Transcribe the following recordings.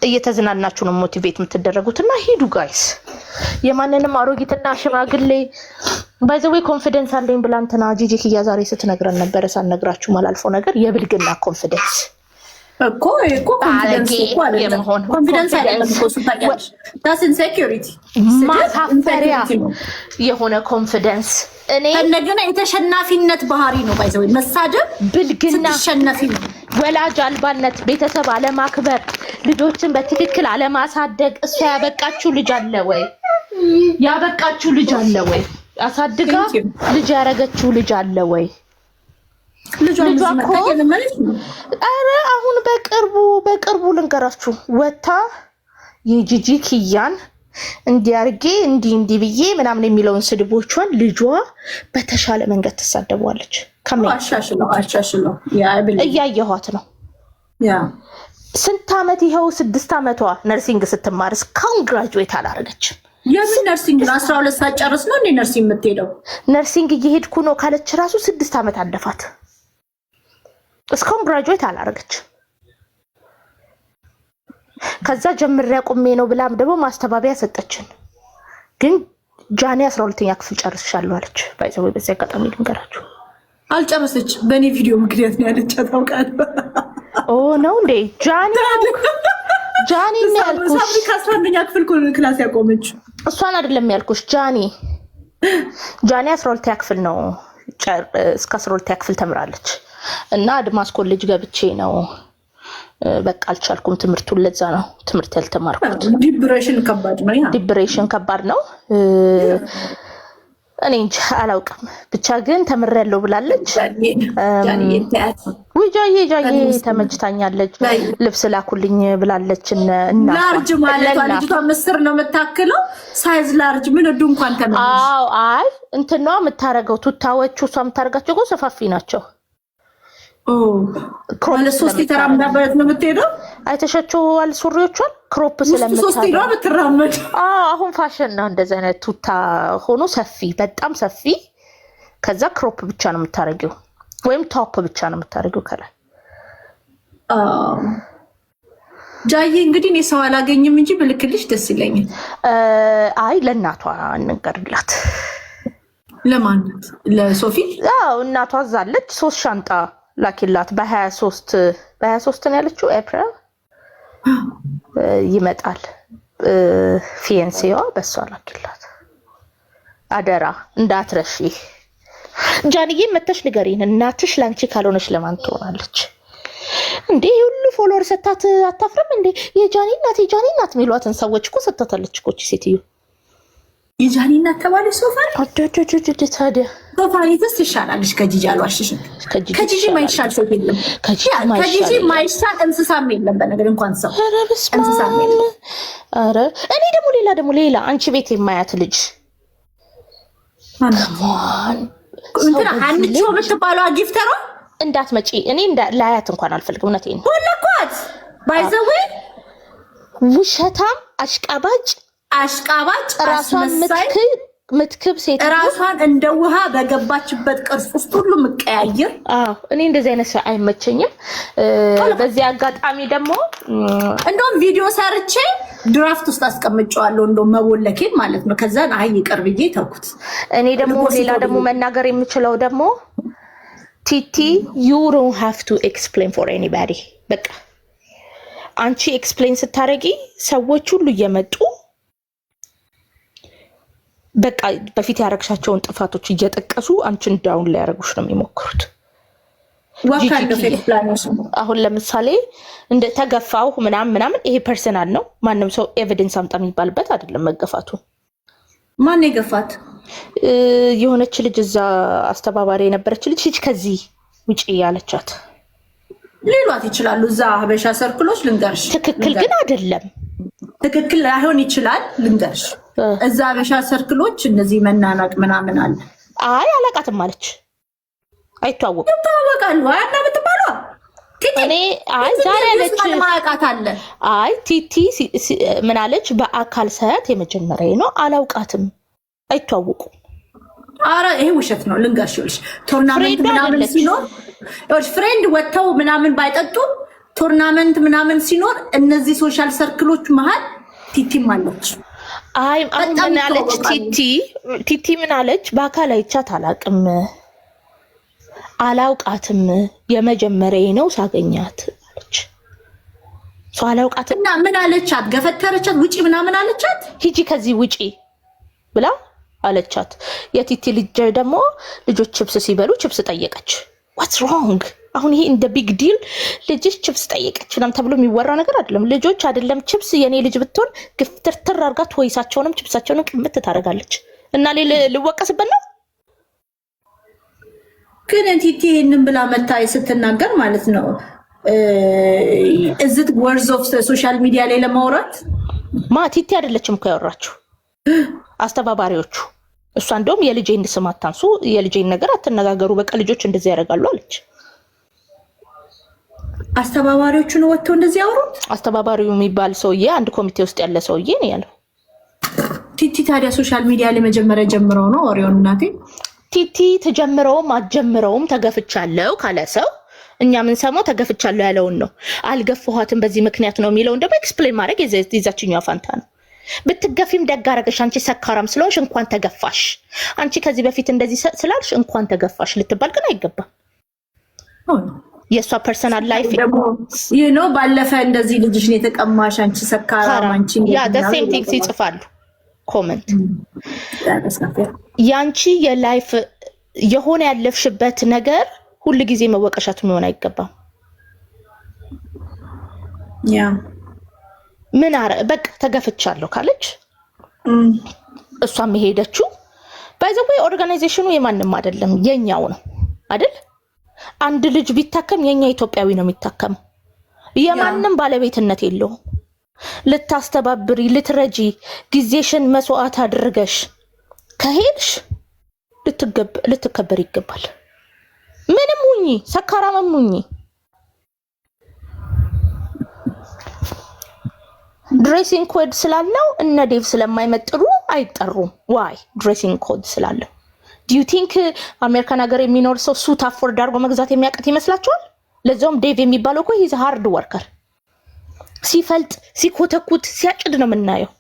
እየተዝናናችሁ ነው ሞቲቬት የምትደረጉትና ሂዱ ጋይስ የማንንም አሮጊትና ሽማግሌ ባይዘዌ ኮንፊደንስ አለኝ ብላንተና ጂጂ ኪያ ዛሬ ስትነግረን ነበር ሳንነግራችሁ ማላልፎ ነገር የብልግና ኮንፊደንስ እኮ ኮንፊደንስ እኮ አይደለም ኮንፊደንስ አይደለም እኮ ሱታቂያለሽ ዳስ ኢንሴኩሪቲ ማሳፈሪያ የሆነ ኮንፊደንስ እኔ እንደገና የተሸናፊነት ባህሪ ነው ባይዘው መሳደብ ብልግና ተሸናፊ ነው ወላጅ አልባነት ቤተሰብ አለማክበር ልጆችን በትክክል አለማሳደግ እሷ ያበቃችሁ ልጅ አለ ወይ ያበቃችሁ ልጅ አለ ወይ አሳድጋ ልጅ ያረጋችሁ ልጅ አለ ወይ ልጇ አረ አሁን በቅርቡ ልንገራችሁ ወታ የጂጂ ኪያን እንዲያርጌ እንዲ ብዬ ምናምን የሚለውን ስድቦቿን ልጇ በተሻለ መንገድ ተሳደቧለች አሻሽለው እያየኋት ነው ያ ስንት አመት ይሄው 6 አመቷ ነርሲንግ ስትማር እስካሁን ግራጁዌት አላረገችም የምን ነርሲንግ 12 ሰዓት ጨርስ ነው እንዴ ነርሲንግ የምትሄደው ነርሲንግ እየሄድኩ ነው ካለች ራሱ 6 አመት አለፋት እስካሁን ግራጁዌት አላረገችም ከዛ ጀምሪያ ቆሜ ነው ብላም ደግሞ ማስተባበያ ሰጠችን ግን ጃኒ 12ኛ ክፍል ጨርሻለሁ አለች ባይዘው በዚህ አጋጣሚ ልንገራችሁ አልጨረሰች በኔ ቪዲዮ ምክንያት ነው ያለች ታውቃለህ ኦ ነው እንዴ ጃኒ ነው ያልኩሽ ሳብሪ ከ11ኛ ክፍል ክላስ ያቆመች እሷን አይደለም ያልኩሽ ጃኒ 12ኛ ክፍል ነው እስከ 12ኛ ክፍል ተምራለች እና አድማስ ኮሌጅ ገብቼ ነው በቃ አልቻልኩም ትምርቱን ለዛ ነው ትምርት ያልተማርኩት ዲፕሬሽን ከባድ ነው እኔ እንጃ አላውቅም ብቻ ግን ተምሬያለሁ ብላለች ወጃዬ ተመችታኛለች ልብስ ላኩልኝ ብላለች እና ላርጅ ማለት ልጅቷ ምስር ነው መታከለው ሳይዝ ላርጅ ምን ወዱ እንኳን ተመለሽ አዎ አይ እንትና የምታረገው ቱታዎቹ እሷ የምታረጋቸው ጎ ሰፋፊ ናቸው ማለት 3 ተራምዳበት ነው የምትሄደው አይተሻቸው አልሱሪዎቿን ክሮፕ ስለምታረግ 3 ነው የምትራመድ አሁን ፋሽን ነው እንደዛ አይነት ቱታ ሆኖ ሰፊ በጣም ሰፊ ከዛ ክሮፕ ብቻ ነው የምታረጊው ወይም ቶፕ ብቻ ነው የምታረጊው ከላይ ጃዬ እንግዲህ እኔ ሰው አላገኝም እንጂ ብልክልሽ ደስ ይለኛል አይ ለእናቷ እንገርላት ለማንት ለሶፊ አዎ እናቷ አዛለች 3 ሻንጣ ላኪላት በ23 ነው ያለችው ኤፕሪል ይመጣል ፊያንሴዋ በሷ ላኪላት አደራ እንዳትረሺ ጃንዬ መተሽ ንገሪን እናትሽ ላንቺ ካልሆነሽ ለማን ትሆናለች እንዴ ሁሉ ፎሎወር ሰጣት አታፍርም እንዴ የጃኒ እናት ሚሏትን ሰዎች እኮ ሰጣታለች እኮ ሴትዮ የጃኒ እናት ተባለ ሶፋሪ አደደደደ ታዲያ ሶፋሪ ተስሻላለሽ ከጂጂ አልዋሽሽም ከጂጂ ማይሻል ሰው የለም ከጂጂ ማይሻል እንስሳም የለም በነገር እንኳን ሰው እንስሳም የለም አረ እኔ ደግሞ ሌላ አንቺ ቤት የማያት ልጅ ማን እንትና አንቺ ወብትባለው ጊፍተሯ እንዳትመጪ እኔ ላያት እንኳን አልፈልግም እውነቴን ነው ወለኳት ባይዘዌ ውሸታም አሽቃባጭ ራሷን ምትክብ ሴት ራሷን እንደ ውሃ በገባችበት ቅርጽ ውስጥ ሁሉ መቀያየር እኔ እንደዚህ አይነት ሰው አይመቸኝም በዚህ አጋጣሚ ደግሞ እንደውም ቪዲዮ ሰርቼ ድራፍት ውስጥ አስቀምጫለሁ እንደውም መቦለኬን ማለት ነው ከዛ አይ ይቀርብዬ ተውኩት እኔ ደግሞ ሌላ ደግሞ መናገር የምችለው ደግሞ ቲቲ you don't have to explain for anybody በቃ አንቺ ኤክስፕሌን ስታረጊ ሰዎች ሁሉ እየመጡ በቃ በፊት ያረግሻቸውን ጥፋቶች እየጠቀሱ አንቺን ዳውን ላይ ያረጉሽ ነው የሚሞክሩት አሁን ለምሳሌ እንደ ተገፋው ምናምን ይሄ ፐርሰናል ነው ማንንም ሰው ኤቪደንስ አምጣ የሚባልበት አይደለም መገፋቱ ማን የገፋት የሆነች ልጅ እዛ አስተባባሪ የነበረች ልጅ እቺ ከዚህ ውጪ ያለቻት ሌሏት ይችላሉ እዛ ሀበሻ ሰርክሎች ልንገርሽ ትክክል ግን አይደለም ትክክል ላይሆን ይችላል ልንገርሽ እዛ ሀበሻ ሰርክሎች እንደዚህ መናናቅ ምናምን አለ አይ አላቃትም ማለች አይተዋወቁም ተዋወቃሉ አና ምትባለው እኔ አይ ዛሬ አለች ማያቃት አለ አይ ቲቲ ምን አለች በአካል ሳያት የመጀመሪያ ነው አላውቃትም አይተዋወቁም አረ ይሄ ውሸት ነው ልንገርሽ ቶርናመንት ምናምን ሲኖር ፍሬንድ ወጥተው ምናምን ባይጠጡ ቶርናመንት ምናምን ሲኖር እነዚህ ሶሻል ሰርክሎች መሃል ቲቲም አለች። አይ አሁን ምን አለች ቲቲ ምን አለች? በአካል አይቻት አላውቃትም የመጀመሪያዬ ነው ሳገኛት አለች። ሰው አላውቃትም እና ምን አለቻት? ገፈተረቻት? ውጪ ምናምን አለቻት? ሂጂ ከዚህ ውጪ ብላ አለቻት። የቲቲ ልጅ ደግሞ ልጆች ቺፕስ ሲበሉ ቺፕስ ጠየቀች። what's wrong? አሁን ይሄ እንደ ቢግ ዲል ልጅሽ ቺፕስ ጠየቀች ምናምን ተብሎ የሚወራ ነገር አይደለም። ልጆች አይደለም ቺፕስ የኔ ልጅ ብትሆን ግፍትርትር አርጋት ወይሳቸውንም ቺፕሳቸውንም ቅምት ታደርጋለች። እና ልወቀስበት ነው ግን ቲቲ ይሄንን ብላ መታ ስትናገር ማለት ነው እዝት ወርዝ ኦፍ ሶሻል ሚዲያ ላይ ለማውራት ቲቲ አይደለችም እኮ ያወራችሁ አስተባባሪዎቹ። እሷ እንደውም የልጄን ስም አታንሱ፣ የልጄን ነገር አትነጋገሩ፣ በቃ ልጆች እንደዚህ ያደርጋሉ አለች። አስተባባሪዎቹ ነው ወጥተው እንደዚህ ያወሩት። አስተባባሪው የሚባል ሰውዬ አንድ ኮሚቴ ውስጥ ያለ ሰውዬ ነው ያለው። ቲቲ ታዲያ ሶሻል ሚዲያ ላይ መጀመሪያ ጀምረው ነው ወሬውን? እናቴ ቲቲ ተጀምረውም አትጀምረውም ተገፍቻለሁ ካለ ሰው እኛ ምን ሰማው ተገፍቻለሁ ያለውን ነው። አልገፋኋትም በዚህ ምክንያት ነው የሚለውን ደግሞ ኤክስፕሌን ማድረግ የዛችኛው ፋንታ ነው። ብትገፊም ደግ አደረገሽ አንቺ ሰካራም ስለሆንሽ እንኳን ተገፋሽ፣ አንቺ ከዚህ በፊት እንደዚህ ስላልሽ እንኳን ተገፋሽ ልትባል ግን አይገባም። የሷ ፐርሰናል ላይፍ ነው። ባለፈ እንደዚህ ልጅሽን የተቀማሽ አንቺ ሰካራም አንቺ ያ the same thing ይጽፋሉ ኮሜንት። ያንቺ የላይፍ የሆነ ያለፍሽበት ነገር ሁሉ ጊዜ መወቀሻት ሆነ አይገባም። ያ ምን በቃ ተገፍቻለሁ ካለች እሷም ሄደችው። ባይ ዘ ወይ ኦርጋናይዜሽኑ የማንም አይደለም የኛው ነው አይደል? አንድ ልጅ ቢታከም የኛ ኢትዮጵያዊ ነው የሚታከም። የማንም ባለቤትነት የለውም። ልታስተባብሪ ልትረጂ ጊዜሽን መስዋዕት አድርገሽ ከሄድሽ ልትከበር ይገባል። ምንም ሁኚ ሰካራም ሁኚ ድሬሲንግ ኮድ ስላለው እነ ዴቭ ስለማይመጥሩ አይጠሩም። ዋይ ድሬሲንግ ኮድ ስላለው ዱ ዩ ቲንክ አሜሪካን ሀገር የሚኖር ሰው ሱት አፎርድ አድርጎ መግዛት የሚያቀት ይመስላችኋል? ለዛውም ዴቭ የሚባለው እኮ ሂዝ ሃርድ ወርከር ሲፈልጥ ሲኮተኩት ሲያጭድ ነው የምናየው።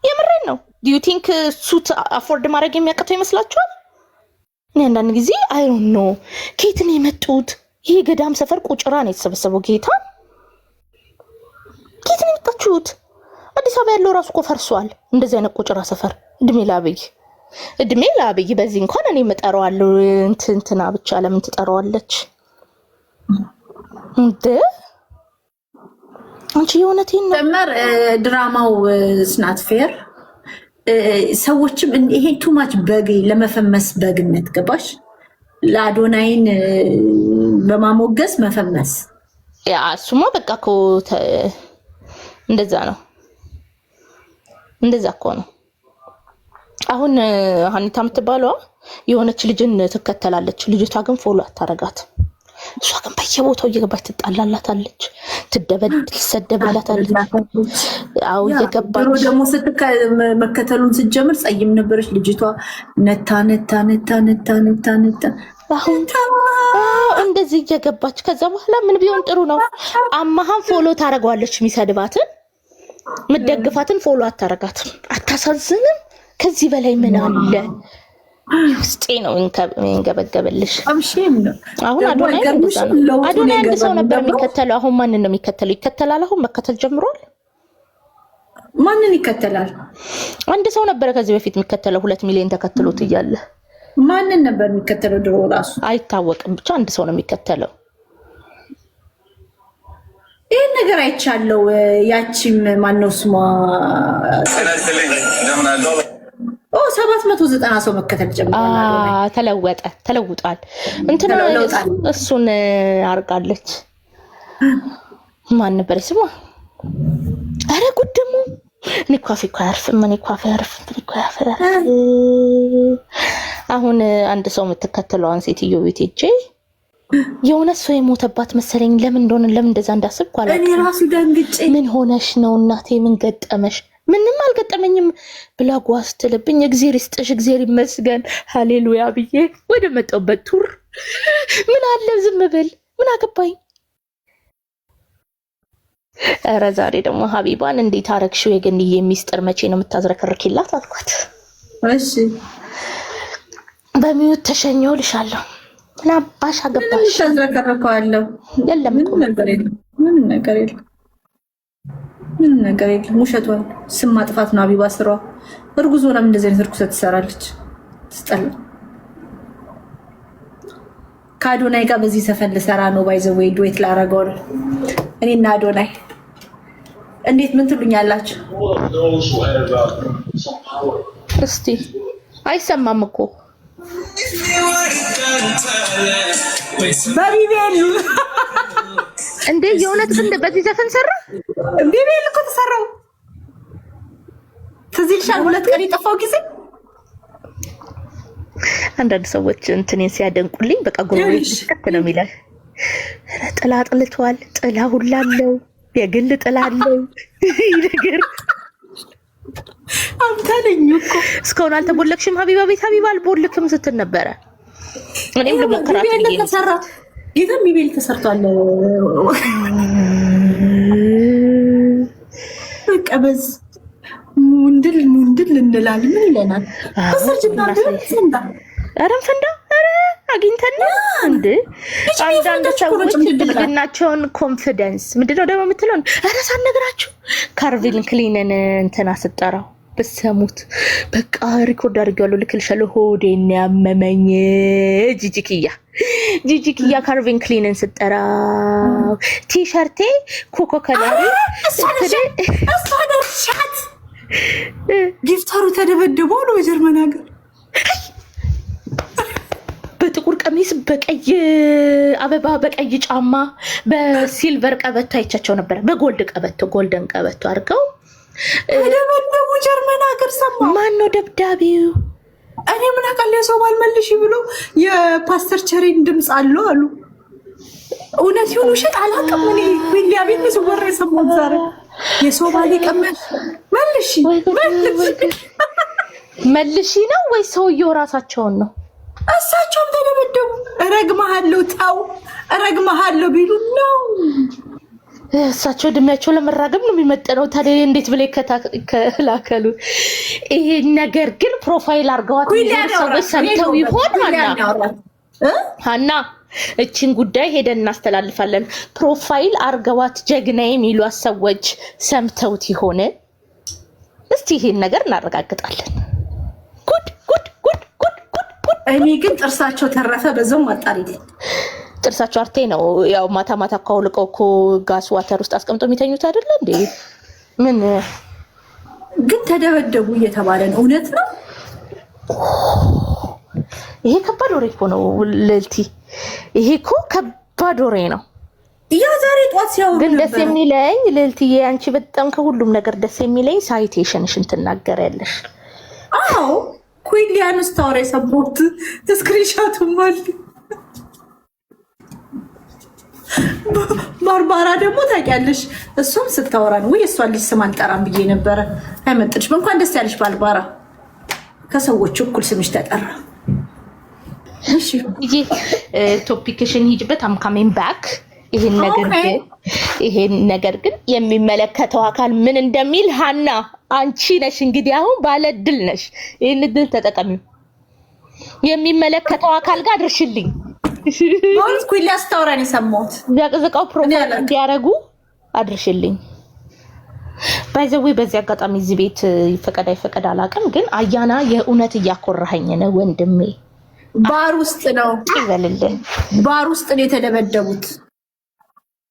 የምሬን ነው። ዱ ዩ ቲንክ ሱት አፎርድ ማድረግ የሚያቀተው ይመስላችኋል? እኔ አንዳንድ ጊዜ አይ ዶንት ኖ ከየት ነው የመጡት? ይሄ ገዳም ሰፈር ቁጭራ ነው የተሰበሰበው። ጌታ ከየት ነው የመጣችሁት? አዲስ አበባ ያለው ራሱ እኮ ፈርሷል። እንደዚህ አይነት ቁጭራ ሰፈር እድሜ ላብይ በዚህ እንኳን እኔ መጠራዋለሁ። እንትና ብቻ ለምን ትጠራዋለች እንዴ? አንቺ የሆነቴን ነው ተመር ድራማው ስናት ፌር ሰዎችም ይሄ ቱማች በግ ለመፈመስ በግነት ገባሽ? ለአዶናይን በማሞገስ መፈመስ ያ እሱማ በቃ እኮ እንደዛ ነው። እንደዛ እኮ ነው። አሁን ሀኒታ የምትባለዋ የሆነች ልጅን ትከተላለች። ልጅቷ ግን ፎሎ አታረጋት። እሷ ግን በየቦታው እየገባች ትጣላላታለች፣ ትሰደብላታለች። አው እየገባች ደግሞ መከተሉን ስትጀምር ጸይም ነበረች ልጅቷ። ነታ አሁን እንደዚህ እየገባች ከዛ በኋላ ምን ቢሆን ጥሩ ነው? አማሃን ፎሎ ታረጋዋለች። የሚሰድባትን ምትደግፋትን ፎሎ አታረጋትም። አታሳዝንም? ከዚህ በላይ ምን አለ? ውስጤ ነው እንገበገብልሽ። አሁን አዶናይ አንድ ሰው ነበር የሚከተለው። አሁን ማንን ነው የሚከተለው? ይከተላል። አሁን መከተል ጀምሯል። ማንን ይከተላል? አንድ ሰው ነበር ከዚህ በፊት የሚከተለው 2 ሚሊዮን ተከትሎት እያለ። ማንን ነበር የሚከተለው? ድሮ ራሱ አይታወቅም። ብቻ አንድ ሰው ነው የሚከተለው። ይሄን ነገር አይቻለው። ያቺም ማነው ስሟ 790 ሰው መከተል ጀምሯል። ተለውጧል። እንትና እሱን አርጋለች። ማን ነበር ስሟ? አረ ጉድ ደግሞ እኔ ኳፊ አያርፍም። አሁን አንድ ሰው የምትከተለዋን ሴትዮ ቤት ሄጄ የሆነ ሰው የሞተባት መሰለኝ። ለምን እንደዛ እንዳስብኩ አላውቅም። እኔ ራሱ ደንግጬ ምን ሆነሽ ነው እናቴ? ምን ገጠመሽ? ምንም አልገጠመኝም ብላ ጓዝ ትልብኝ። እግዚአብሔር ይስጥሽ፣ እግዚአብሔር ይመስገን፣ ሃሌሉያ ብዬ ወደ መጣሁበት ቱር ምን አለ ዝም ብል ምን አገባኝ። ኧረ ዛሬ ደግሞ ሀቢባን እንዴት አረግሽው የገንዬ ሚስጥር መቼ ነው የምታዝረከርኪላት አልኳት። እሺ በሚዩት ተሸኘው ልሻለሁ። ምን አባሽ አገባሽ? ታዝረከረከዋለሁ። የለም እኮ ምን ነገር የለም። ውሸቷን ስም ማጥፋት ነው ሀቢባ ስራዋ። እርጉዝ ሆና እንደዚህ አይነት እርኩሰት ትሰራለች። ትስጠላ። ከአዶናይ ጋር በዚህ ሰፈር ልሰራ ነው። ባይዘወይ ዱዌት ላረገው ነው እኔና አዶናይ። እንዴት ምን ትሉኛላችሁ? እስቲ አይሰማም እኮ በቢቤል እንዴ የእውነት ግን በዚህ ዘፈን ሰራ? ቢቤል እኮ ተሰራው። ትዝ ይልሻል 2 ቀን የጠፋው ጊዜ አንዳንድ ሰዎች እንትኔን ሲያደንቁልኝ በቃ ጎሮዬ ተከተ ነው የሚለው። ጥላ ጥልቷል፣ ጥላ ሁላለው፣ የግል ጥላ አለው ነገር አምታለኝ እኮ እስካሁን አልተቦለክሽም ሀቢባ ቤት? ሀቢባ አልቦልክም ስትል ነበረ። እኔም ልሞክራት ቢቤል ተሰራ። ጌታም ቢቤል ተሰርቷል። በቃ በዝ ሙንድል እንላለን። ምን ይለናል? አሰርጅና ፈንዳ ኧረ አግኝተን እንደ አንዳንድ ሰዎች ብልግናቸውን ኮንፊደንስ ምንድነው ደግሞ የምትለው? ኧረ ሳልነግራችሁ ካልቪን ክሊንን እንትና ስጠራው በሰሙት በቃ ሪኮርድ አድርጌዋለሁ ልክልሻለሁ። ሆዴን ያመመኝ ጂጂኪያ ካልቪን ክሊንን ስጠራው ቲሸርቴ ኮኮ ከለር ሻት ጊፍታሩ ተደበደበ ነው በጀርመን ሀገር በጥቁር ቀሚስ በቀይ አበባ በቀይ ጫማ በሲልቨር ቀበቶ አይቻቸው ነበር። በጎልድ ቀበቶ ጎልደን ቀበቶ አድርገው ተደበደቡ ጀርመን ሀገር። ሰማ ማን ነው ደብዳቤው? እኔ ምን አውቃለሁ። የሰው ባል መልሽ ብሎ የፓስተር ቸሬን ድምፅ አለው አሉ። እውነት ይሁን ውሸት አላውቅም። እኔ ቢሊያቤት ነው ወሬ ሰሞን ዛሬ የሰው ባል ቀመሽ መልሽ ነው ወይ ሰውየው ራሳቸውን ነው? እሳቸውም ተደበደቡ። ረግመሃለሁ ተው ረግመሃለሁ ቢሉ ነው። እሳቸው እድሜያቸው ለመራገም ነው የሚመጠነው። ታዲያ እንዴት ብለ ይከላከሉ? ይሄ ነገር ግን ፕሮፋይል አርገዋት ሰዎች ሰምተው ይሆን? ሀና እቺን ጉዳይ ሄደን እናስተላልፋለን። ፕሮፋይል አርገዋት ጀግናዬ የሚሏት ሰዎች ሰምተውት ይሆን? እስቲ ይሄን ነገር እናረጋግጣለን። ጉድ ጉድ ጉድ ጉድ ጉድ ጉድ። እኔ ግን ጥርሳቸው ተረፈ። በዛው ማጣሪ ጥርሳቸው አርቴ ነው። ያው ማታ ማታ አውልቀው እኮ ጋስ ዋተር ውስጥ አስቀምጦ የሚተኙት አይደለ እንዴ? ምን ግን ተደበደቡ እየተባለ ነው። እውነት ነው። ይሄ ከባድ ወሬ እኮ ነው ልልቲ። ይሄ እኮ ከባድ ወሬ ነው። ያ ዛሬ ጧት ሲያወሩ ግን ደስ የሚለኝ ልልቲዬ፣ አንቺ በጣም ከሁሉም ነገር ደስ የሚለኝ ሳይቴሽንሽን ትናገሪያለሽ። አዎ ኩዊሊያን ስታወራ ሰፖርት ስክሪንሾቱም አለ። ባርባራ ደግሞ ታውቂያለሽ፣ እሷም ስታወራ ነው። ወይ እሷ ልጅ ስም አልጠራም ብዬ ነበረ። አይመጥልሽ። እንኳን ደስ ያለሽ ባርባራ፣ ከሰዎች እኩል ስምሽ ተጠራ። እሺ ቶፒክሽን ሂጅበት። አም ካሚንግ ባክ። ይሄን ነገር ግን የሚመለከተው አካል ምን እንደሚል ሀና አንቺ ነሽ እንግዲህ አሁን ባለ ድል ነሽ። ይሄን ድል ተጠቀሚው። የሚመለከተው አካል ጋር ድርሽልኝ። ሞልስ ኩሊ አስታውራን የሰማሁት ዘቅዝቀው ፕሮግራም እንዲያረጉ አድርሽልኝ። ባይዘዌ በዚህ አጋጣሚ እዚህ ቤት ይፈቀድ አይፈቀድ አላውቅም፣ ግን አያና የእውነት እያኮራኸኝ ነው ወንድሜ። ባር ውስጥ ነው ይበልልኝ። ባር ውስጥ ነው የተደበደቡት።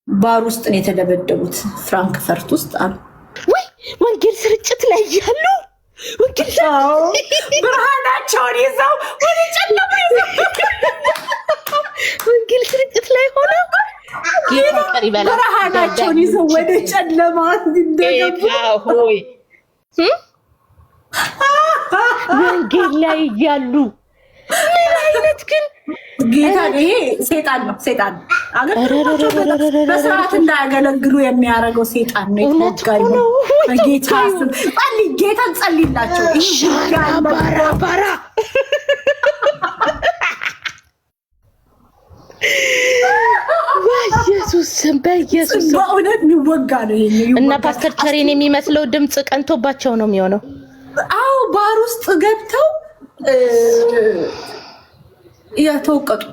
ባር ውስጥ ነው የተደበደቡት። ፍራንክፈርት ውስጥ አሉ። ወይ ወንጌል ስርጭት ላይ ያሉ ወንጌል ብርሃናቸውን ይዘው ወደ ጨለማ ይዘው ወንጌል ስርጭት ላይ ሆነው ጌታ ቀሪ በላ ብርሃናቸውን ይዘው ወደ ጨለማ እንደገቡ ሆይ ወንጌል ላይ ያሉ ምን አይነት ግን ጌታ ይሄ ሴጣን ነው። ሴጣን በስርዓት እንዳያገለግሉ የሚያደርገው ሴጣን ነው። የተወጋዩ በጌታ ስም ጌታን ጸልይላቸው። ባራ በኢየሱስ ስም በኢየሱስ በእውነት የሚወጋ ነው ይሄ እና ፓስተር ቸሪን የሚመስለው ድምጽ ቀንቶባቸው ነው የሚሆነው። አዎ ባር ውስጥ ገብተው ያተወቀጡ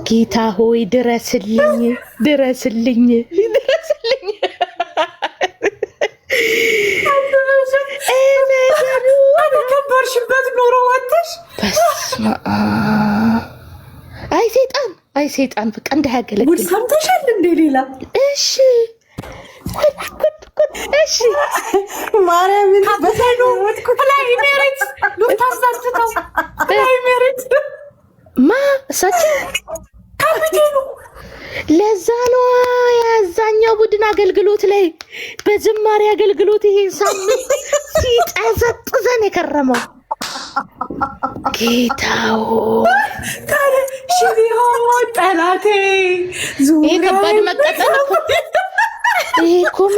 ጌታ ሆይ ድረስልኝ ድረስልኝ ድረስልኝ። ከበርሽበት ኖሮ ወጥተሽ በስመ አብ። አይ ሰይጣን በቃ እንዳያገለግል ጉድ ሰምተሻል እንዴ? ሌላ እሺ እሺ ማርያምን በሰኑ ላይ ሜሪት ሉታሳስተው ላይ ሜሪት እሳቸው ካፒቴኑ ለዛ ነው ያዛኛው ቡድን አገልግሎት ላይ በዝማሬ አገልግሎት ይሄን ሳምንት ሲጠዘጥዘን የከረመው ጌታው ካለ ሽቢሆ ጠላቴ ይሄ ከባድ መቀጠል ይሄ ኮመ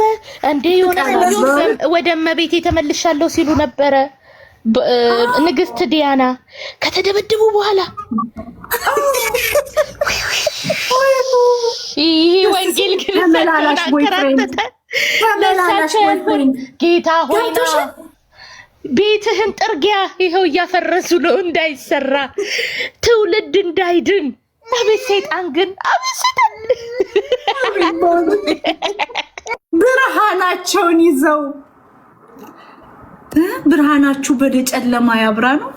እንደ የሆነ ወደ እመቤቴ ተመልሻለሁ ሲሉ ነበረ ንግስት ዲያና ከተደበደቡ በኋላ ይሄ ወንጌል ግን ተመላላሽ ቦይፍሬንድ ጌታ ሆይ ቤትህን ጥርጊያ ይኸው እያፈረሱ ነው እንዳይሰራ ትውልድ እንዳይድን። አቤት ሰይጣን ግን አቤት ሰይጣን ብርሃናቸውን ይዘው ብርሃናችሁ ወደ ጨለማ ያብራ ነው፣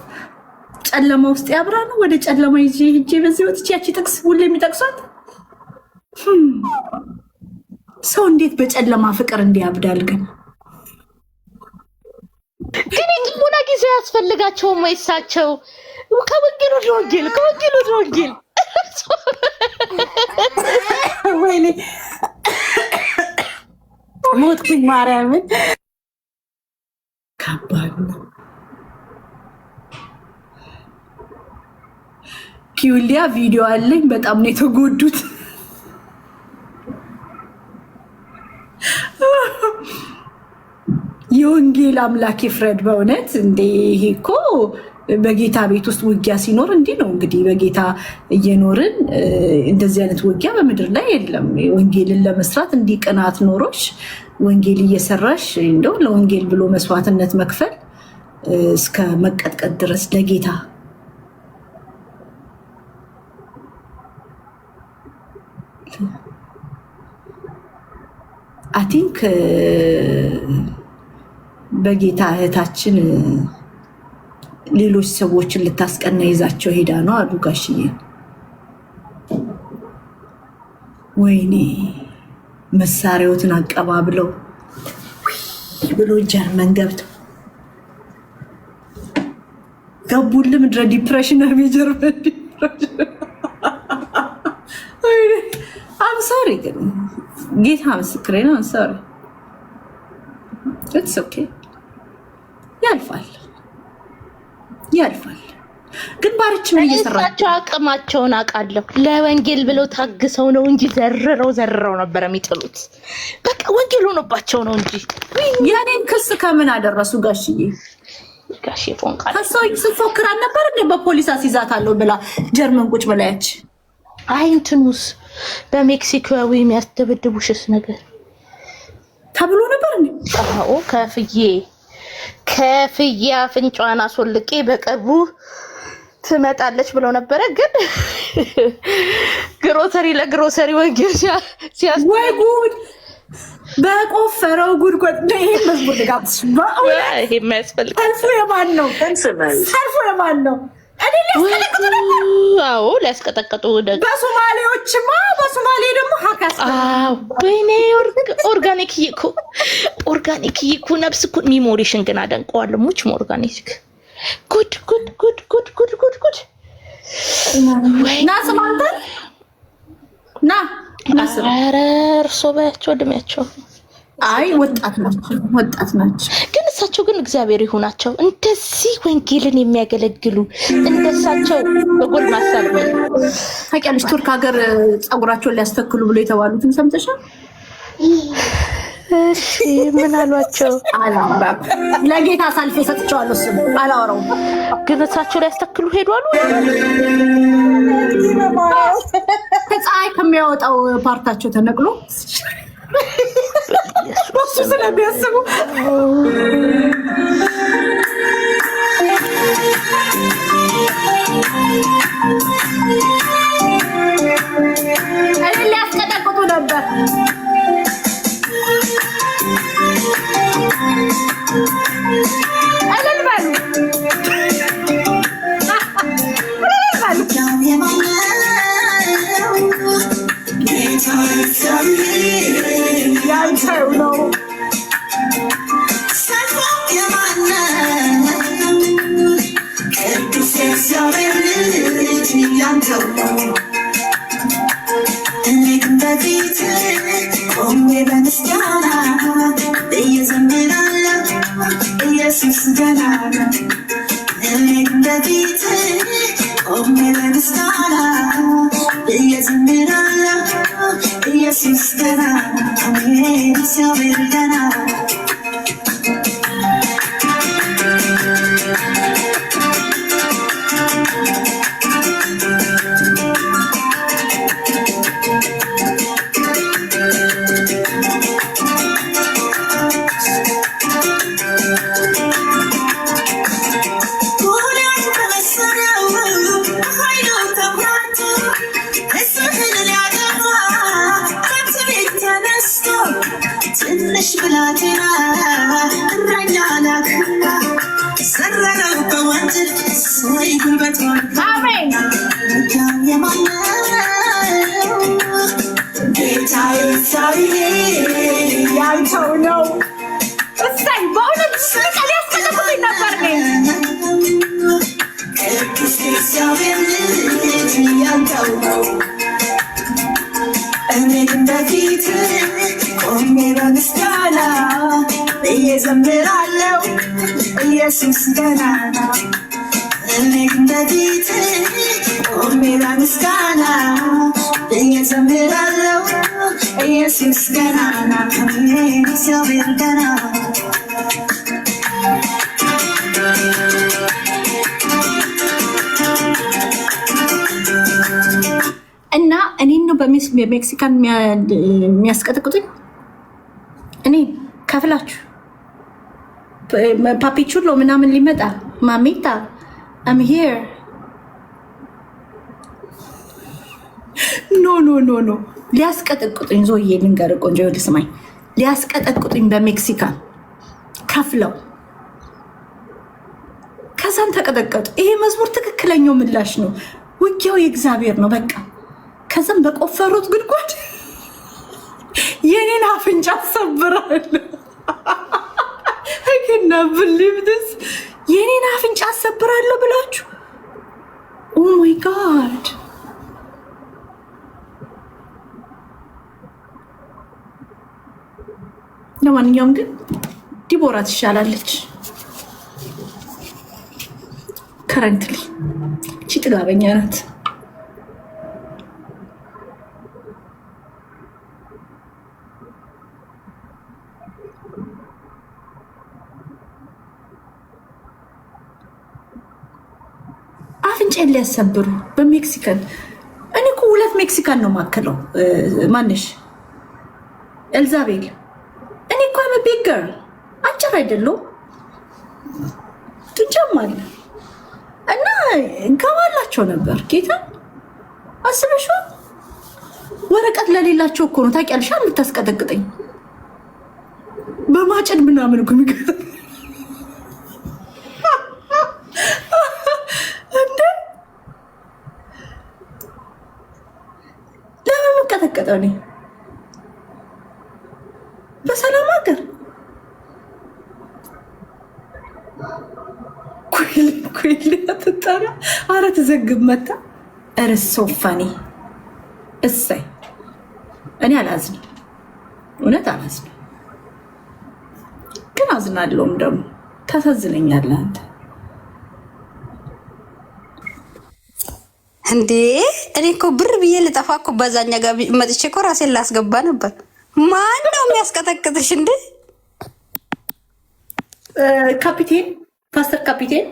ጨለማ ውስጥ ያብራ ነው። ወደ ጨለማ ይዤ ሂጄ በዚህ ወጥቼ ያቺ ጥቅስ ሁሌ የሚጠቅሷት ሰው እንዴት በጨለማ ፍቅር እንዲያብዳል ግን የጥሞና ጊዜ ያስፈልጋቸውም ወይ እሳቸው ከወንጌል ወደ ወንጌል ከወንጌል ወደ ወንጌል ወይኔ ሞትኩኝ ማርያምን ከባድ ነው። ኪውሊያ ቪዲዮ አለኝ በጣም ነው የተጎዱት። የወንጌል አምላክ ይፍረድ በእውነት እንዴ! ይሄ እኮ በጌታ ቤት ውስጥ ውጊያ ሲኖር እንዲህ ነው እንግዲህ። በጌታ እየኖርን እንደዚህ አይነት ውጊያ በምድር ላይ የለም። ወንጌልን ለመስራት እንዲህ ቅናት ኖሮች ወንጌል እየሰራሽ እንደው ለወንጌል ብሎ መስዋዕትነት መክፈል እስከ መቀጥቀጥ ድረስ ለጌታ አይ ቲንክ በጌታ እህታችን ሌሎች ሰዎችን ልታስቀና ይዛቸው ሄዳ ነው አሉ ጋሽዬ። ወይኔ መሳሪያዎትን አቀባብለው ብሎ ጀርመን ገብተው ገቡልም ምድረ ዲፕሬሽን ነው የጀርመን ዲፕሬሽን። አም ሶሪ ግን ጌታ ምስክሬ ነው። አም ሶሪ ኢትስ ኦኬ ያልፋል ያልፋል። ግን ባርች ምን እየሰራቸው አቅማቸውን አውቃለሁ። ለወንጌል ብለው ታግሰው ነው እንጂ ዘርረው ነበር የሚጥሉት። በቃ ወንጌል ሆኖባቸው ነው እንጂ የኔን ክስ ከምን አደረሱ ጋሽዬ? ጋሽዬ ፎንቃ ከሰው ስትፎክር አልነበር እንዴ? በፖሊስ አስይዛታለሁ ብላ ጀርመን ቁጭ ብላች። አይ እንትኑስ በሜክሲኮዊ የሚያስደበድቡሽስ ነገር ተብሎ ነበር እንዴ? አዎ ከፍዬ አፍንጫዋን አስወልቄ በቅርቡ ትመጣለች ብለው ነበረ። ግን ግሮሰሪ ለግሮሰሪ ወንጌል ወይ ጉድ በቆፈረው ጉድጓድ ነው። ይሄ መዝሙር ልጋብዝሽ በእውነት ይሄ የሚያስፈልግ ሰልፉ የማን ነው? ሰልፉ የማን ነው? እኔ ሊያስቀጠቅጡ ነበር። አዎ ሊያስቀጠቅጡ ደግሞ በሶማሌዎችማ በሶማሌ ደግሞ ሀካስ ወይኔ ኦርጋኒክ ይኩ ነብስ እኮ ሚሞሪሽን ግን አደንቀዋለሁ። ሙች ኦርጋኒክ ጉድ ና ስማንተ ና ኧረ እርሶ በያቸው እድሜያቸው አይ ወጣት ናቸው። ግን እሳቸው ግን እግዚአብሔር ይሁናቸው እንደዚህ ወንጌልን የሚያገለግሉ እንደሳቸው በጎልማሳ ልበል ታውቂያለሽ። ቱርክ ሀገር ፀጉራቸውን ሊያስተክሉ ብሎ የተባሉትን ሰምተሻል? እሺ ምን አሏቸው? አላወራም። ለጌታ አሳልፌ ሰጥቼዋለሁ። እሱ አላወራውም። ግን እሳቸው ላይ ያስተክሉ ሄዷሉ። ከፀሐይ ከሚያወጣው ፓርታቸው ተነቅሎ እሱ ስለሚያስቡ እኔ ሊያስቀጠቅጡ ነበር። እልል በሉ ያንተው ነው ያንተው ነው። እሰይ በእውነት ስቀል ያስቀጠቁኝ ነበር። ያንተው ነው። እኔ ግን በፊት ቆሜ በምስጋና እየዘምራለሁ ኢየሱስ ገናና። እኔ ግን በፊት ቆሜ በምስጋና እየዘምራለሁ ኢየሱስ ገናና። እግዚአብሔር ገናና እና እኔን ነው በሜክሲካን የሚያስቀጠቅጡኝ። እኔ ከፍላችሁ ፓፒቹሎ ምናምን ሊመጣ ማሚታ I'm here ኖ ኖ ኖ ኖ ሊያስቀጠቅጡኝ ዞዬ ልንገር ቆንጆ ወደ ሰማይ ሊያስቀጠቅጡኝ በሜክሲካን ከፍለው ከዛም ተቀጠቀጡ። ይሄ መዝሙር ትክክለኛው ምላሽ ነው። ውጊያው የእግዚአብሔር ነው። በቃ ከዛም በቆፈሩት ጉድጓድ የኔን አፍንጫ አሰብራለሁ። I cannot believe this. የኔን አፍንጫ አሰብራለሁ ብላችሁ oh my god። ለማንኛውም ግን ዲቦራ ትሻላለች ከረንትሊ። እቺ ጥጋበኛ ናት። አፍንጫን ሊያሰብሩ በሜክሲካን። እኔ እኮ ሁለት ሜክሲካን ነው ማከለው። ማንሽ ኤልዛቤል። እኔ እኮ አመ ቢግ ገርል አጭር አይደለሁ ጡንቻም አለ እና እንከባላቸው ነበር። ጌታ አስበሽው ወረቀት ለሌላቸው እኮ ነው ታውቂያለሽ የምታስቀጠቅጠኝ በማጨድ ምናምን እኮ የሚገርም እንደ ለምን የምቀጠቀጠው እኔ በሰላም ሀገር ኩል ትጠራ አረ ትዘግብ መታ እርሶፋኔ እሰይ እኔ አላዝንም፣ እውነት አላዝንም። ግን አዝናለሁም ደግሞ ታሳዝነኛለህ አንተ እንዴ። እኔ እኮ ብር ብዬ ልጠፋ እኮ በዛኛ ጋር መጥቼ እኮ ራሴን ላስገባ ነበር። ማን ነው የሚያስቀጠቅጥሽ እንዴ? ካፒቴን ፓስተር ካፒቴን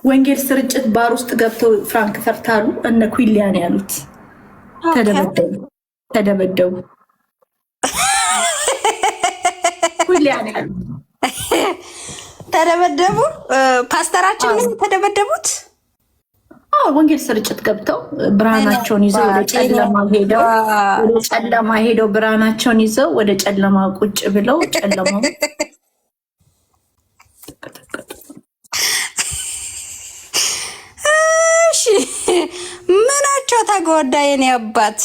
ወንጌል ስርጭት ባር ውስጥ ገብተው ፍራንክፈርት አሉ እነ ኩሊያን ያሉት ተደበደቡ። ኩሊያን ያሉት ተደበደቡ። ፓስተራችን ምን ተደበደቡት? ወንጌል ስርጭት ገብተው ብርሃናቸውን ይዘው ወደ ጨለማ ሄደው ብርሃናቸውን ይዘው ወደ ጨለማ ቁጭ ብለው ጨለማው ምናቸው ተጎዳ? የኔ አባት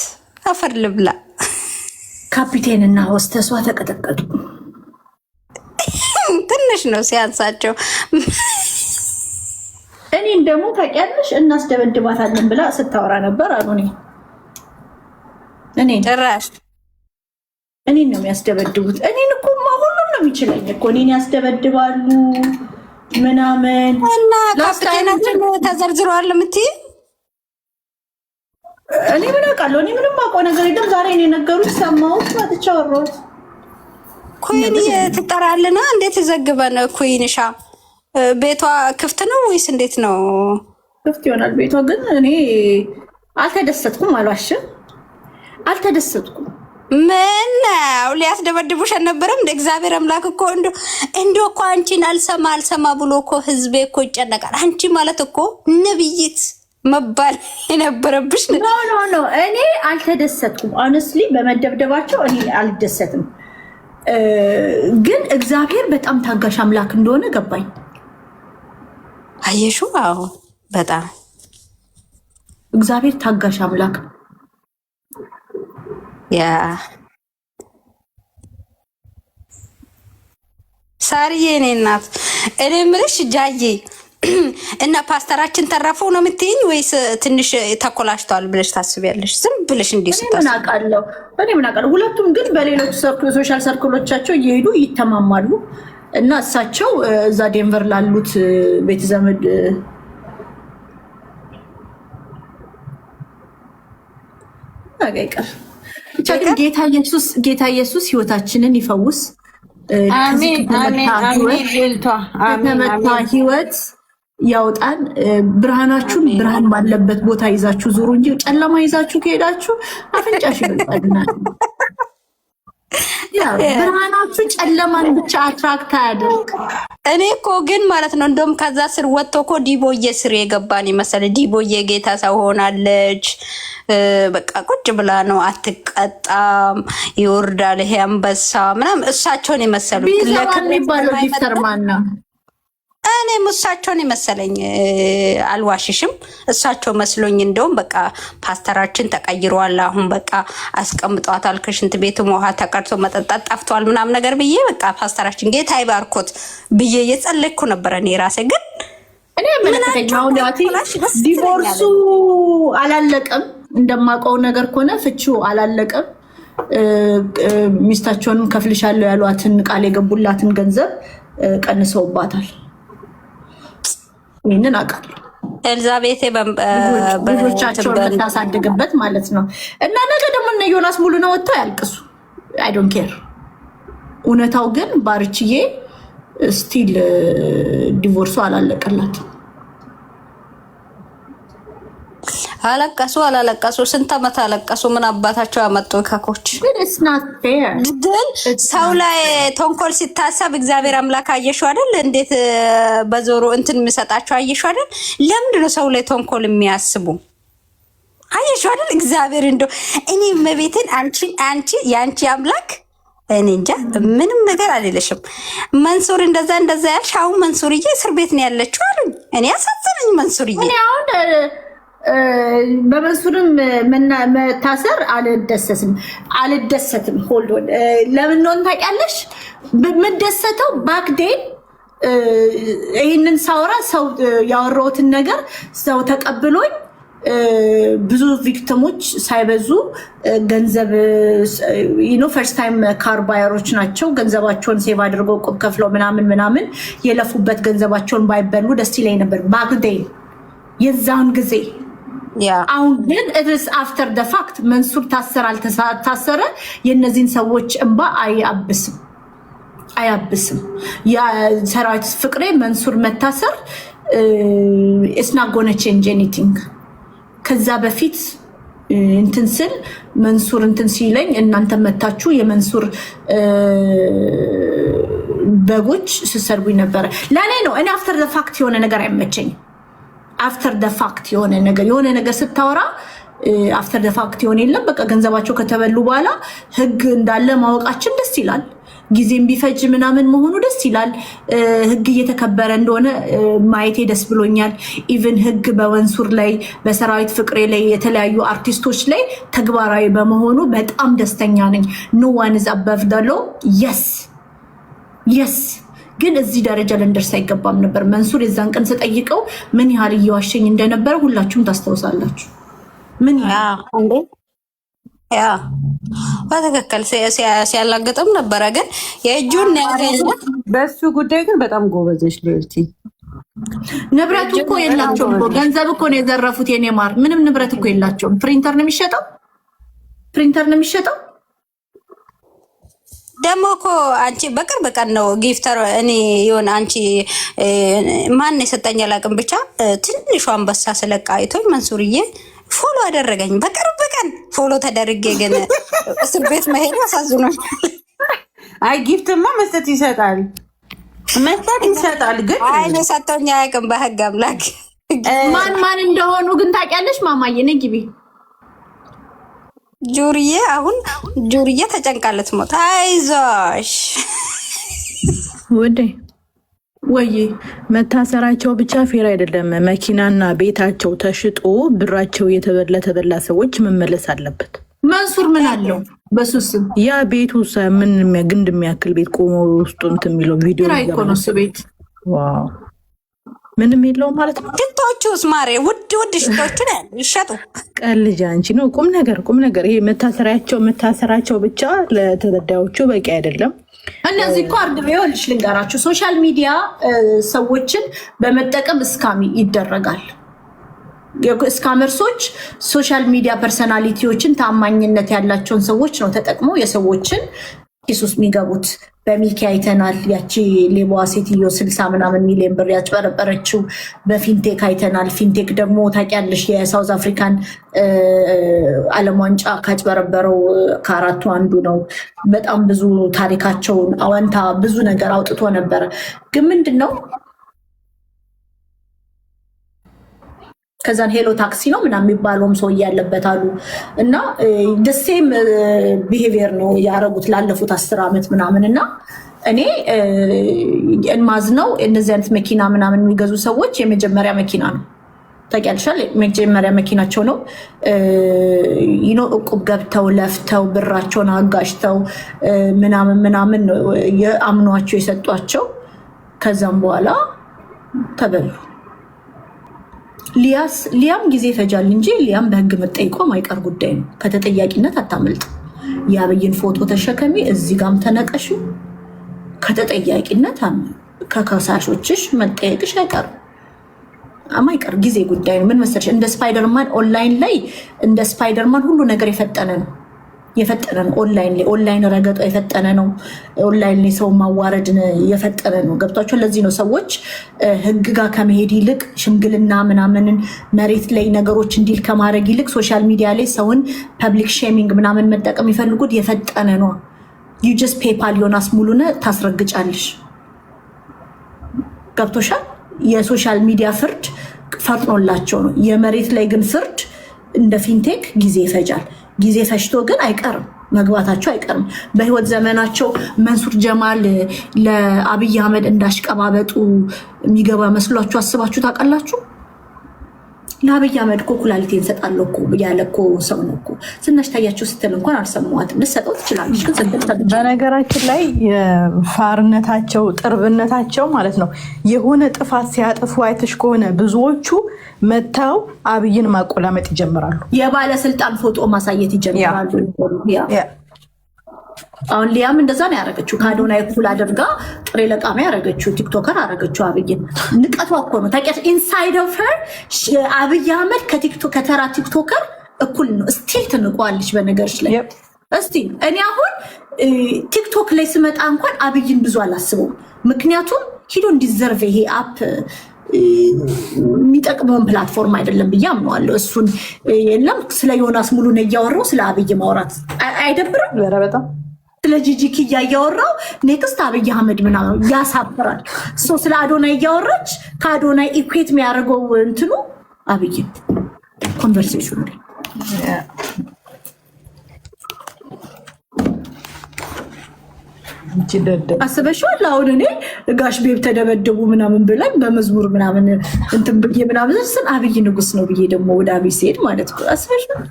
አፈር ልብላ። ካፒቴን እና ሆስተሷ ተቀጠቀጡ። ትንሽ ነው ሲያንሳቸው። እኔን ደግሞ ታውቂያለሽ እናስደበድባታለን ብላ ስታወራ ነበር አሉ። እኔ ጭራሽ እኔን ነው የሚያስደበድቡት። እኔን እኮ ሁሉም ነው የሚችለኝ እኮ እኔን ያስደበድባሉ ምናምን። እና ካፒቴናችን ተዘርዝረዋል የምትይ? እኔ ምን አውቃለሁ? እኔ ምንም አውቀው ነገር የለም። ዛሬ እኔ ነገሩኝ ሰማሁት፣ መጥቼ አወራሁት። ኩይን ትጠራልና እንዴት ዘግበን? ኩይንሻ ቤቷ ክፍት ነው ወይስ እንዴት ነው? ክፍት ይሆናል ቤቷ። ግን እኔ አልተደሰትኩም፣ አልዋሽም፣ አልተደሰትኩም። ምን ነው ሊያስደበድቡሽ አልነበረም? እንደ እግዚአብሔር አምላክ እኮ እንዶ እኮ አንቺን አልሰማ ብሎ እኮ ህዝቤ እኮ ይጨነቃል። አንቺ ማለት እኮ ነብይት መባል የነበረብሽ ኖ እኔ አልተደሰትኩም። ኦነስትሊ በመደብደባቸው እኔ አልደሰትም። ግን እግዚአብሔር በጣም ታጋሽ አምላክ እንደሆነ ገባኝ። አየሹ? አዎ በጣም እግዚአብሔር ታጋሽ አምላክ። ያ ሳርዬ እኔ እናት እኔ የምልሽ ጃዬ እና ፓስተራችን ተረፈው ነው የምትይኝ ወይስ ትንሽ ተኮላሽተዋል ብለሽ ታስቢያለሽ? ዝም ብለሽ እንዲህ ስታስቢ እኔ ምን አውቃለሁ። ሁለቱም ግን በሌሎች ሶሻል ሰርክሎቻቸው እየሄዱ ይተማማሉ እና እሳቸው እዛ ዴንቨር ላሉት ቤተ ዘመድ አገይቀር ብቻ ግን ጌታ ኢየሱስ ህይወታችንን ይፈውስ። አሜን አሜን አሜን። ከተመታ ህይወት ያውጣን። ብርሃናችሁን ብርሃን ባለበት ቦታ ይዛችሁ ዙሩ እንጂ ጨለማ ይዛችሁ ከሄዳችሁ አፍንጫሽ ይበልጣል። ብርሃናችሁ ጨለማን ብቻ አትራክት አያደርግ። እኔ እኮ ግን ማለት ነው እንደውም ከዛ ስር ወጥቶ እኮ ዲቦዬ ስር የገባን ይመስል ዲቦዬ ጌታ ሰው ሆናለች። በቃ ቁጭ ብላ ነው አትቀጣም፣ ይወርዳል ይሄ አንበሳ ምናምን እሳቸውን የመሰሉት የሚባለው ጊፍተር ማን ነው? እኔም እሳቸውን የመሰለኝ አልዋሽሽም፣ እሳቸው መስሎኝ። እንደውም በቃ ፓስተራችን ተቀይሯል፣ አሁን በቃ አስቀምጧታል፣ ከሽንት ቤትም ውሃ ተቀድቶ መጠጣት ጠፍቷል ምናምን ነገር ብዬ በቃ ፓስተራችን ጌታ ይባርኮት ብዬ እየጸለይኩ ነበረ። እኔ ራሴ ግን እኔ ዲቮርሱ አላለቀም፣ እንደማውቀው ነገር ከሆነ ፍቺው አላለቀም። ሚስታቸውን ከፍልሻለሁ ያሏትን ቃል የገቡላትን ገንዘብ ቀንሰውባታል። ይህንን አውቃለሁ። ኤልዛቤቴ ልጆቻቸውን የምታሳድግበት ማለት ነው። እና ነገ ደግሞ እነ ዮናስ ሙሉ ነው ወጥተው ያልቅሱ። አይ ዶንት ኬር። እውነታው ግን ባርችዬ ስቲል ዲቮርሱ አላለቀላት። አለቀሱ አላለቀሱ ስንት ዓመት አለቀሱ። ምን አባታቸው ያመጡ ከኮች። ግን ሰው ላይ ተንኮል ሲታሰብ እግዚአብሔር አምላክ አየሽው አይደል? እንዴት በዞሮ እንትን የሚሰጣቸው አየሽው አይደል? ለምንድን ነው ሰው ላይ ተንኮል የሚያስቡ? አየሽው አይደል? እግዚአብሔር እንደው እኔ መቤትን አንቺ ያንቺ አምላክ እኔ እንጃ ምንም ነገር አልልሽም። መንሱር እንደዛ ያልሽ አሁን መንሱርዬ እስር ቤት ነው ያለችው አሉኝ። እኔ አሳዘነኝ መንሱርዬ። እኔ አሁን በመንሱርም መታሰር አልደሰትም። ሆልዶን ለምን ነው ታውቂያለሽ? የምደሰተው ባክዴን ይህንን ሳወራ ሰው ያወራሁትን ነገር ሰው ተቀብሎኝ ብዙ ቪክቲሞች ሳይበዙ ገንዘብ ፈርስት ታይም ካር ባየሮች ናቸው። ገንዘባቸውን ሴቭ አድርገው ቁብ ከፍለው ምናምን የለፉበት ገንዘባቸውን ባይበሉ ደስ ይለኝ ነበር። ባክዴን የዛን ጊዜ አሁን ግን ኢትስ አፍተር ዘ ፋክት መንሱር ታሰረ አልታሰረ የነዚህን ሰዎች እንባ አያብስም። ያ ሰራዊት ፍቅሬ መንሱር መታሰር it's not going to change anything። ከዛ በፊት እንትን ስል መንሱር እንትን ሲለኝ እናንተ መታችሁ የመንሱር በጎች ሲሰርቡኝ ነበር። ለኔ ነው እኔ አፍተር ዘ ፋክት የሆነ ነገር አይመቸኝ። አፍተር ዘ ፋክት የሆነ ነገር ስታወራ አፍተር ዘ ፋክት የሆነ የለም። በቃ ገንዘባቸው ከተበሉ በኋላ ህግ እንዳለ ማወቃችን ደስ ይላል። ጊዜም ቢፈጅ ምናምን መሆኑ ደስ ይላል። ህግ እየተከበረ እንደሆነ ማየቴ ደስ ብሎኛል። ኢቭን ህግ በመንሱር ላይ በሰራዊት ፍቅሬ ላይ የተለያዩ አርቲስቶች ላይ ተግባራዊ በመሆኑ በጣም ደስተኛ ነኝ። ኖ ዋን ኢዝ አበቭ ዘ ሎው። የስ ግን እዚህ ደረጃ ልንደርስ አይገባም ነበር። መንሱር የዛን ቀን ስጠይቀው ምን ያህል እየዋሸኝ እንደነበረ ሁላችሁም ታስታውሳላችሁ። ምን ያህል ያ በትክክል ሲያላግጥም ነበረ። ግን የእጁን በሱ ጉዳይ ግን በጣም ጎበዘች ልዕልቲ። ንብረቱ እኮ የላቸውም። ገንዘብ እኮ ነው የዘረፉት። የኔ ማር ምንም ንብረት እኮ የላቸውም። ፕሪንተር ነው የሚሸጠው። ደግሞ እኮ አንቺ በቅርብ ቀን ነው ጊፍተር እኔ የሆነ አንቺ ማን የሰጠኝ አላውቅም፣ ብቻ ትንሿ አንበሳ ስለቃ አይቶኝ መንሱርዬ ፎሎ አደረገኝ። በቅርብ ቀን ፎሎ ተደርጌ ግን እስር ቤት መሄድ አሳዝኖኝ። አይ ጊፍትማ መስጠት ይሰጣል ግን አይነ ሰጥቶኝ አያውቅም። በህግ አምላክ ማን እንደሆኑ ግን ታውቂያለሽ ማማዬ? ነይ ግቢ። ጁርዬ አሁን ጁርዬ ተጨንቃለት ሞት። አይዞሽ ወዴ ወይ መታሰራቸው ብቻ ፌር አይደለም። መኪናና ቤታቸው ተሽጦ ብራቸው የተበላ ሰዎች መመለስ አለበት። መንሱር ምን አለው በሱስ? ያ ቤቱ ምን ግንድ የሚያክል ቤት ቆሞ ውስጡ እንትን የሚለው ቪዲዮ ነው። ቤት ዋው ምንም የለውም ማለት ነው። ሽቶቹስ ማሬ ውድ ሽቶቹ ይሸጡ። ቀልጅ አንቺ ነው። ቁም ነገር ይሄ መታሰራቸው ብቻ ለተበዳዮቹ በቂ አይደለም። እነዚህ እኮ ይኸውልሽ ልንገራችሁ፣ ሶሻል ሚዲያ ሰዎችን በመጠቀም እስካሚ ይደረጋል። እስካመርሶች ሶሻል ሚዲያ ፐርሰናሊቲዎችን ታማኝነት ያላቸውን ሰዎች ነው ተጠቅመው የሰዎችን ኪስ ውስጥ የሚገቡት። በሚኪ አይተናል። ያቺ ሌባዋ ሴትዮ 60 ምናምን ሚሊዮን ብር ያጭበረበረችው በፊንቴክ አይተናል። ፊንቴክ ደግሞ ታውቂያለሽ የሳውዝ አፍሪካን ዓለም ዋንጫ ካጭበረበረው ከአራቱ አንዱ ነው። በጣም ብዙ ታሪካቸውን አወንታ ብዙ ነገር አውጥቶ ነበረ። ግን ምንድን ነው ከዛን ሄሎ ታክሲ ነው ምናምን የሚባለውም ሰው ያለበት አሉ። እና ደሴም ቢሄቪየር ነው ያረጉት ላለፉት 10 ዓመት ምናምን። እና እኔ እንማዝነው እነዚህ አይነት መኪና ምናምን የሚገዙ ሰዎች የመጀመሪያ መኪና ነው ታውቂያለሻል፣ መጀመሪያ መኪናቸው ነው እቁብ ገብተው ለፍተው ብራቸውን አጋሽተው ምናምን የአምኗቸው የሰጧቸው። ከዛም በኋላ ተበሉ። ሊያም ጊዜ ይፈጃል እንጂ ሊያም በህግ መጠይቆ ማይቀር ጉዳይ ነው። ከተጠያቂነት አታመልጥ። የአብይን ፎቶ ተሸከሚ፣ እዚህ ጋም ተነቀሹ። ከተጠያቂነት ከከሳሾችሽ መጠየቅሽ አይቀርም። ማይቀር ጊዜ ጉዳይ ነው። ምን መሰለሽ እንደ ስፓይደርማን ኦንላይን ላይ እንደ ስፓይደርማን ሁሉ ነገር የፈጠነ ነው። ኦንላይን ረገጦ የፈጠነ ነው። ኦንላይን ላይ ሰው ማዋረድ የፈጠነ ነው። ገብቷቸው ለዚህ ነው ሰዎች ህግ ጋር ከመሄድ ይልቅ ሽምግልና ምናምንን መሬት ላይ ነገሮች እንዲል ከማድረግ ይልቅ ሶሻል ሚዲያ ላይ ሰውን ፐብሊክ ሼሚንግ ምናምን መጠቀም የሚፈልጉት የፈጠነ ነው። ዩጀስ ፔፓል ዮናስ ሙሉነ ታስረግጫለሽ። ገብቶሻል? የሶሻል ሚዲያ ፍርድ ፈጥኖላቸው ነው። የመሬት ላይ ግን ፍርድ እንደ ፊንቴክ ጊዜ ይፈጃል። ጊዜ ፈጅቶ ግን አይቀርም መግባታቸው አይቀርም። በህይወት ዘመናቸው መንሱር ጀማል ለአብይ አህመድ እንዳሽቀባበጡ የሚገባ መስሏችሁ አስባችሁ ታውቃላችሁ? ለአብይ አህመድ እኮ ኩላሊቴን እሰጣለሁ እኮ ያለ እኮ ሰው ነው እኮ። ዝናሽ ታያቸው ስትል እንኳን አልሰማዋትም። ልትሰጠው ትችላለች። በነገራችን ላይ ፋርነታቸው ጥርብነታቸው ማለት ነው። የሆነ ጥፋት ሲያጥፉ አይተሽ ከሆነ ብዙዎቹ መጥተው አብይን ማቆላመጥ ይጀምራሉ። የባለስልጣን ፎቶ ማሳየት ይጀምራሉ። አሁን ሊያም እንደዛ ነው ያደረገችው። ከአዶናይ እኩል አድርጋ ጥሬ ለቃሚ ያደረገችው ቲክቶከር አደረገችው። አብይን ንቀቷ እኮ ነው ታውቂያለሽ። ኢንሳይድ ኦፍ ሄር አብይ አህመድ ከተራ ቲክቶከር እኩል ነው። ስቲል ትንቋለች በነገርሽ ላይ እስቲ። እኔ አሁን ቲክቶክ ላይ ስመጣ እንኳን አብይን ብዙ አላስበውም። ምክንያቱም ሂዶ እንዲዘርቭ ይሄ አፕ የሚጠቅመውን ፕላትፎርም አይደለም ብዬ አምነዋለሁ። እሱን የለም ስለ ዮናስ ሙሉ ነው እያወራው ስለ አብይ ማውራት አይደብርም? በጣም ስለ ጂጂኪ እያወራው ኔክስት አብይ አህመድ ምናምን ያሳፍራል። ስለ አዶናይ እያወራች ከአዶናይ ኢኩዌት የሚያደርገው እንትኑ አብይ ኮንቨርሴሽኑ አስበሽዋል? አሁን እኔ ጋሽ ቤብ ተደበደቡ ምናምን ብለን በመዝሙር ምናምን እንትን ብዬ ምናምን ስን አብይ ንጉስ ነው ብዬ ደግሞ ወደ አብይ ሲሄድ ማለት ነው። አስበሽዋል?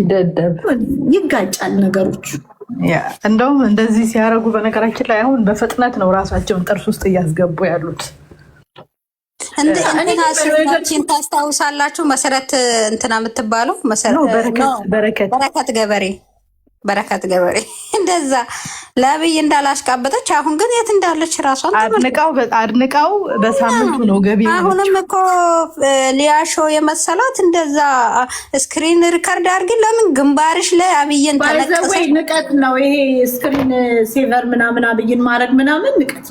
ደደብ ይጋጫል ነገሮች። እንደውም እንደዚህ ሲያደርጉ በነገራችን ላይ አሁን በፍጥነት ነው ራሳቸውን ጥርስ ውስጥ እያስገቡ ያሉት። እንትን ታስታውሳላችሁ? መሰረት እንትና የምትባለው በረከት ገበሬ እንደዛ ለአብይ እንዳላሽቃበጠች አሁን ግን የት እንዳለች ራሷን አድንቃው በሳምንቱ ነው ገቢ። አሁንም እኮ ሊያሾ የመሰላት እንደዛ ስክሪን ሪከርድ አድርጊ። ለምን ግንባርሽ ላይ አብይን ተለቀሰ? ንቀት ነው ይሄ። ስክሪን ሴቨር ምናምን አብይን ማድረግ ምናምን ንቀት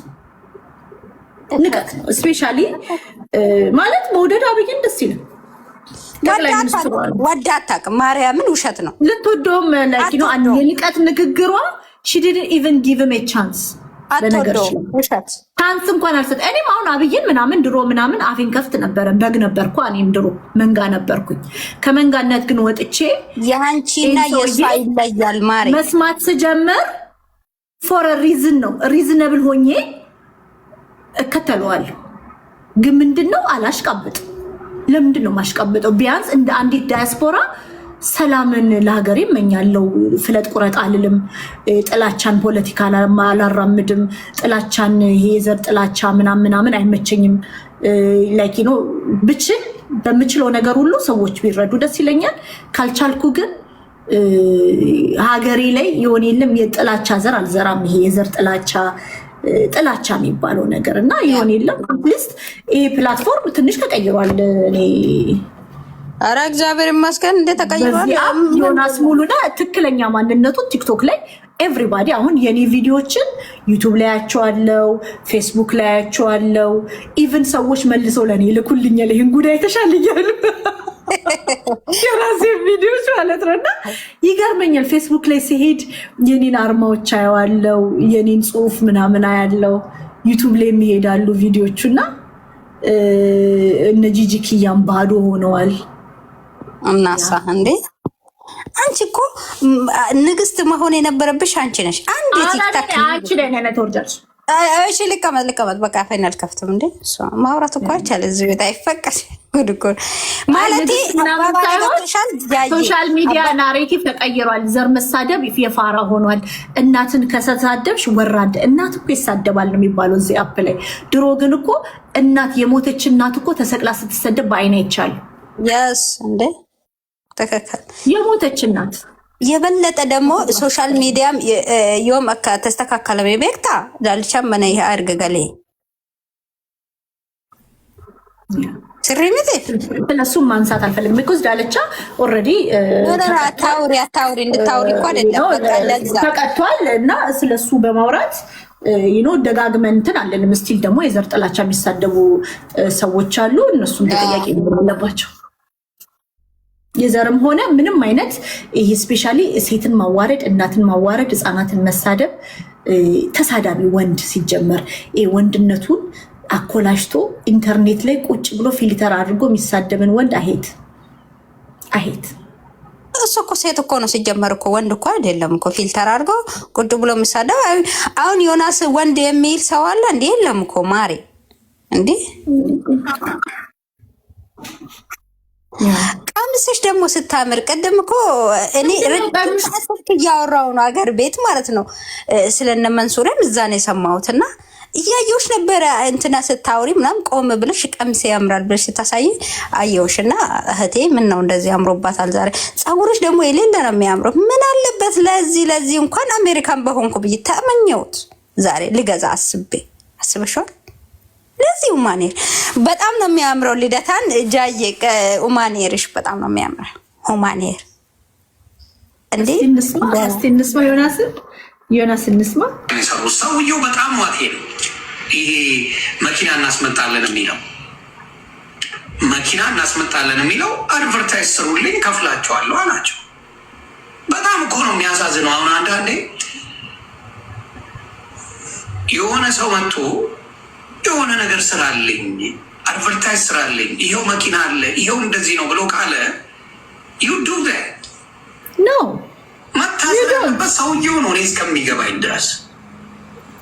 ነው። ስፔሻሊ ማለት መውደድ አብይን ደስ ይላል። ወዳ አታውቅም። ማርያምን ውሸት ነው። ልትወደውም የንቀት ንግግሯ she didn't even give him a chance። ቻንስ እንኳን አልሰጥ። እኔም አሁን አብይን ምናምን ድሮ ምናምን አፌን ከፍት ነበረ። በግ ነበርኩ እኔም ድሮ መንጋ ነበርኩኝ። ከመንጋነት ግን ወጥቼ የአንቺና የእሷ ይለያል። ማሪ መስማት ስጀምር ፎር ሪዝን ነው። ሪዝነብል ሆኜ እከተለዋለሁ። ግን ምንድነው አላሽቃብጥ። ለምንድን ነው ማሽቃበጠው? ቢያንስ እንደ አንዲት ዳያስፖራ ሰላምን ለሀገሬ እመኛለሁ። ፍለጥ ቁረጥ አልልም። ጥላቻን ፖለቲካ አላራምድም። ጥላቻን ይሄ የዘር ጥላቻ ምናምን አይመቸኝም። ላይክ ኖ ብችል በምችለው ነገር ሁሉ ሰዎች ቢረዱ ደስ ይለኛል። ካልቻልኩ ግን ሀገሬ ላይ የሆነ የለም የጥላቻ ዘር አልዘራም። ይሄ የዘር ጥላቻ የሚባለው ነገር እና ይሆን የለም። ሊስት ይሄ ፕላትፎርም ትንሽ ተቀይሯል። እኔ ኧረ እግዚአብሔር ይመስገን እንደ ተቀይሯል። ዮናስ ሙሉና ትክክለኛ ማንነቱ ቲክቶክ ላይ ኤቭሪባዲ አሁን የኔ ቪዲዮዎችን ዩቱብ ላይ ያቸዋለው፣ ፌስቡክ ላይ ያቸዋለው። ኢቭን ሰዎች መልሰው ለኔ ልኩልኛል ይሄን ጉዳይ ተሻልኛል የራሴ ቪዲዮዎች ማለት ነው። እና ይገርመኛል። ፌስቡክ ላይ ሲሄድ የኔን አርማዎች አየዋለው፣ የኔን ጽሁፍ ምናምን አያለው። ዩቱብ ላይ የሚሄዳሉ ቪዲዮቹ እና እነ ጂጂኪያም ባዶ ሆነዋል። እናሳ እንዴ አንቺ እኮ ንግስት መሆን የነበረብሽ አንቺ ነሽ። አንዴ ቲክታክ አንቺ ላይ ነነ ተወርጃለሽ። እሺ ልቀመጥ በቃ ፋይናል ከፍተም እንዴ ማውራት እኮ አይቻልም። እዚህ ቤት አይፈቀድ ጉድ እኮ ማለቴ ሶሻል ሚዲያ ናሬቲቭ ተቀይሯል። ዘር መሳደብ የፋራ ሆኗል። እናትን ከሰሳደብሽ ወራደ እናት እኮ ይሳደባል ነው የሚባለው እዚህ አፕ ላይ። ድሮ ግን እኮ እናት የሞተች እናት እኮ ተሰቅላ ስትሰደብ በአይና ይቻል ያስ እንዴ ተከከል የሞተች እናት የበለጠ ደግሞ ሶሻል ሚዲያም ዮም አካ ተስተካከለ በቤክታ ዳልቻ መነ ይሄ አርገገለ ስሪሚት ስለሱም ማንሳት አልፈልግም። because ዳልቻ ኦሬዲ አታውሪ እንድታውሪ እኮ አይደለም በቃ ለዛ ተቀጥቷል እና ስለሱ በማውራት ደጋግመን እንትን አለን። ምስቲል ደግሞ የዘር ጥላቻ የሚሳደቡ ሰዎች አሉ። እነሱም ተጠያቂ አለባቸው። የዘርም ሆነ ምንም አይነት ይሄ ስፔሻሊ ሴትን ማዋረድ፣ እናትን ማዋረድ፣ ህፃናትን መሳደብ ተሳዳቢ ወንድ ሲጀመር ወንድነቱን አኮላሽቶ ኢንተርኔት ላይ ቁጭ ብሎ ፊልተር አድርጎ የሚሳደብን ወንድ አሄት እሱ እኮ ሴት እኮ ነው ሲጀመር እኮ ወንድ እኮ አይደለም እኮ ፊልተር አድርጎ ቁጭ ብሎ የሚሳደብ። አሁን ዮናስ ወንድ የሚል ሰው አለ እንዴ? የለም እኮ ማሪ እንዴ ቀምስሽ ደግሞ ስታምር ቅድም እኮ እኔ ርቀት እያወራው ነው አገር ቤት ማለት ነው ስለነ መንሱርም እዛ ነው የሰማሁትና እያየሁሽ ነበረ እንትና ስታውሪ ምናምን ቆም ብለሽ ቀምሴ ያምራል ብለሽ ስታሳይ አየሁሽና እህቴ ምን ነው እንደዚህ አምሮባታል ዛሬ። ፀጉርሽ ደግሞ የሌለ ነው የሚያምረው። ምን አለበት ባለበት ለዚህ እንኳን አሜሪካን በሆንኩ ብዬ ተመኘሁት። ዛሬ ልገዛ አስበሽዋል? ለዚህ ኡማኔር በጣም ነው የሚያምረው። ልደታን ጃዬ ኡማኔርሽ በጣም ነው የሚያምረው። ኡማኔር እንዴ እንስማ ዮናስ እንስማ። ሰውየው በጣም ዋቴ ነው። ይሄ መኪና እናስመጣለን የሚለው አድቨርታይዝ ስሩልኝ ከፍላቸዋለሁ አላቸው። በጣም እኮ ነው የሚያሳዝነው። አሁን አንዳንዴ የሆነ ሰው መጥቶ የሆነ ነገር ስራልኝ፣ አድቨርታይዝ ስራልኝ፣ ይሄው መኪና አለ፣ ይሄው እንደዚህ ነው ብሎ ካለ ዩዱ ነው መታሰር ያለበት ሰውየው ነው። እኔ እስከሚገባኝ ድረስ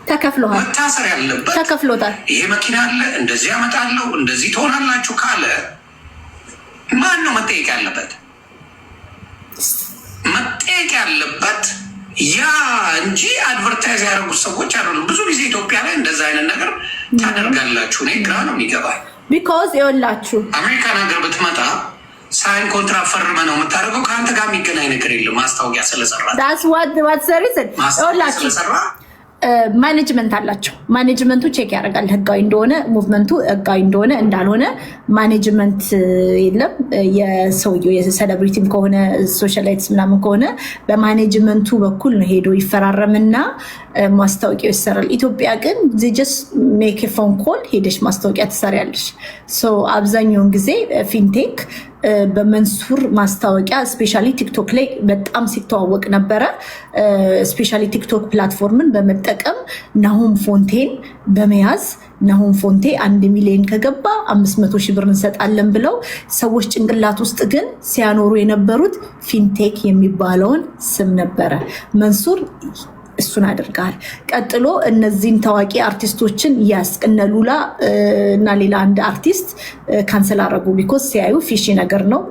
ተከፍሎታል፣ መታሰር ያለበት ተከፍሎታል። ይሄ መኪና አለ፣ እንደዚህ ያመጣለሁ፣ እንደዚህ ትሆናላችሁ ካለ ማን ነው መጠየቅ ያለበት? መጠየቅ ያለበት ያ እንጂ አድቨርታይዝ ያደረጉት ሰዎች አይደሉም። ብዙ ጊዜ ኢትዮጵያ ላይ እንደዛ አይነት ነገር ታደርጋላችሁ። እኔ ግራ ነው የሚገባኝ። ቢኮዝ ይኸውላችሁ አሜሪካን ሀገር ብትመጣ ሳይን ኮንትራት ፈርመ ነው የምታደርገው። ከአንተ ጋር የሚገናኝ ነገር የለም። ማስታወቂያ ስለሰራ ስለሰራ ማኔጅመንት አላቸው። ማኔጅመንቱ ቼክ ያደርጋል ህጋዊ እንደሆነ ሙቭመንቱ ህጋዊ እንደሆነ እንዳልሆነ። ማኔጅመንት የለም። የሰውየው የሴሌብሪቲም ከሆነ ሶሻላይትስ ምናምን ከሆነ በማኔጅመንቱ በኩል ነው ሄዶ ይፈራረምና ማስታወቂያው ይሰራል። ኢትዮጵያ ግን ጀስት ሜክ ፎን ኮል ሄደሽ ማስታወቂያ ትሰሪያለሽ። አብዛኛውን ጊዜ ፊንቴክ በመንሱር ማስታወቂያ ስፔሻሊ ቲክቶክ ላይ በጣም ሲተዋወቅ ነበረ። ስፔሻሊ ቲክቶክ ፕላትፎርምን በመጠቀም ናሆም ፎንቴን በመያዝ ናሆም ፎንቴ 1 ሚሊዮን ከገባ 500 ሺህ ብር እንሰጣለን ብለው ሰዎች ጭንቅላት ውስጥ ግን ሲያኖሩ የነበሩት ፊንቴክ የሚባለውን ስም ነበረ። መንሱር እሱን አድርጋል። ቀጥሎ እነዚህን ታዋቂ አርቲስቶችን እነ ሉላ እና ሌላ አንድ አርቲስት ካንሰል አረጉ። ቢኮዝ ሲያዩ ፊሺ ነገር ነው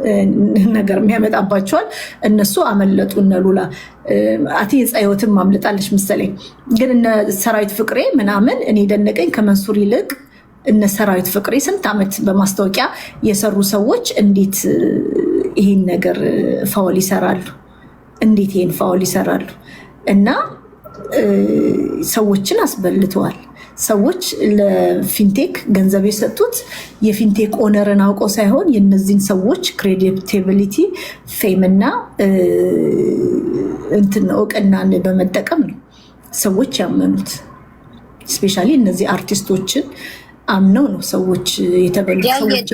ነገር የሚያመጣባቸዋል። እነሱ አመለጡ። እነ ሉላ አቲ የፀይወትም ማምለጣለች መሰለኝ። ግን እነ ሰራዊት ፍቅሬ ምናምን እኔ ደነቀኝ ከመንሱር ይልቅ እነ ሰራዊት ፍቅሬ ስንት ዓመት በማስታወቂያ የሰሩ ሰዎች እንዴት ይሄን ነገር ፋውል ይሰራሉ? እንዴት ይሄን ፋውል ይሰራሉ? እና ሰዎችን አስበልተዋል። ሰዎች ለፊንቴክ ገንዘብ የሰጡት የፊንቴክ ኦነርን አውቀው ሳይሆን የነዚህን ሰዎች ክሬዲቲቪቲ ፌም እና እውቅናን በመጠቀም ነው ሰዎች ያመኑት። ስፔሻሊ እነዚህ አርቲስቶችን አምነው ነው ሰዎች የተበሉት።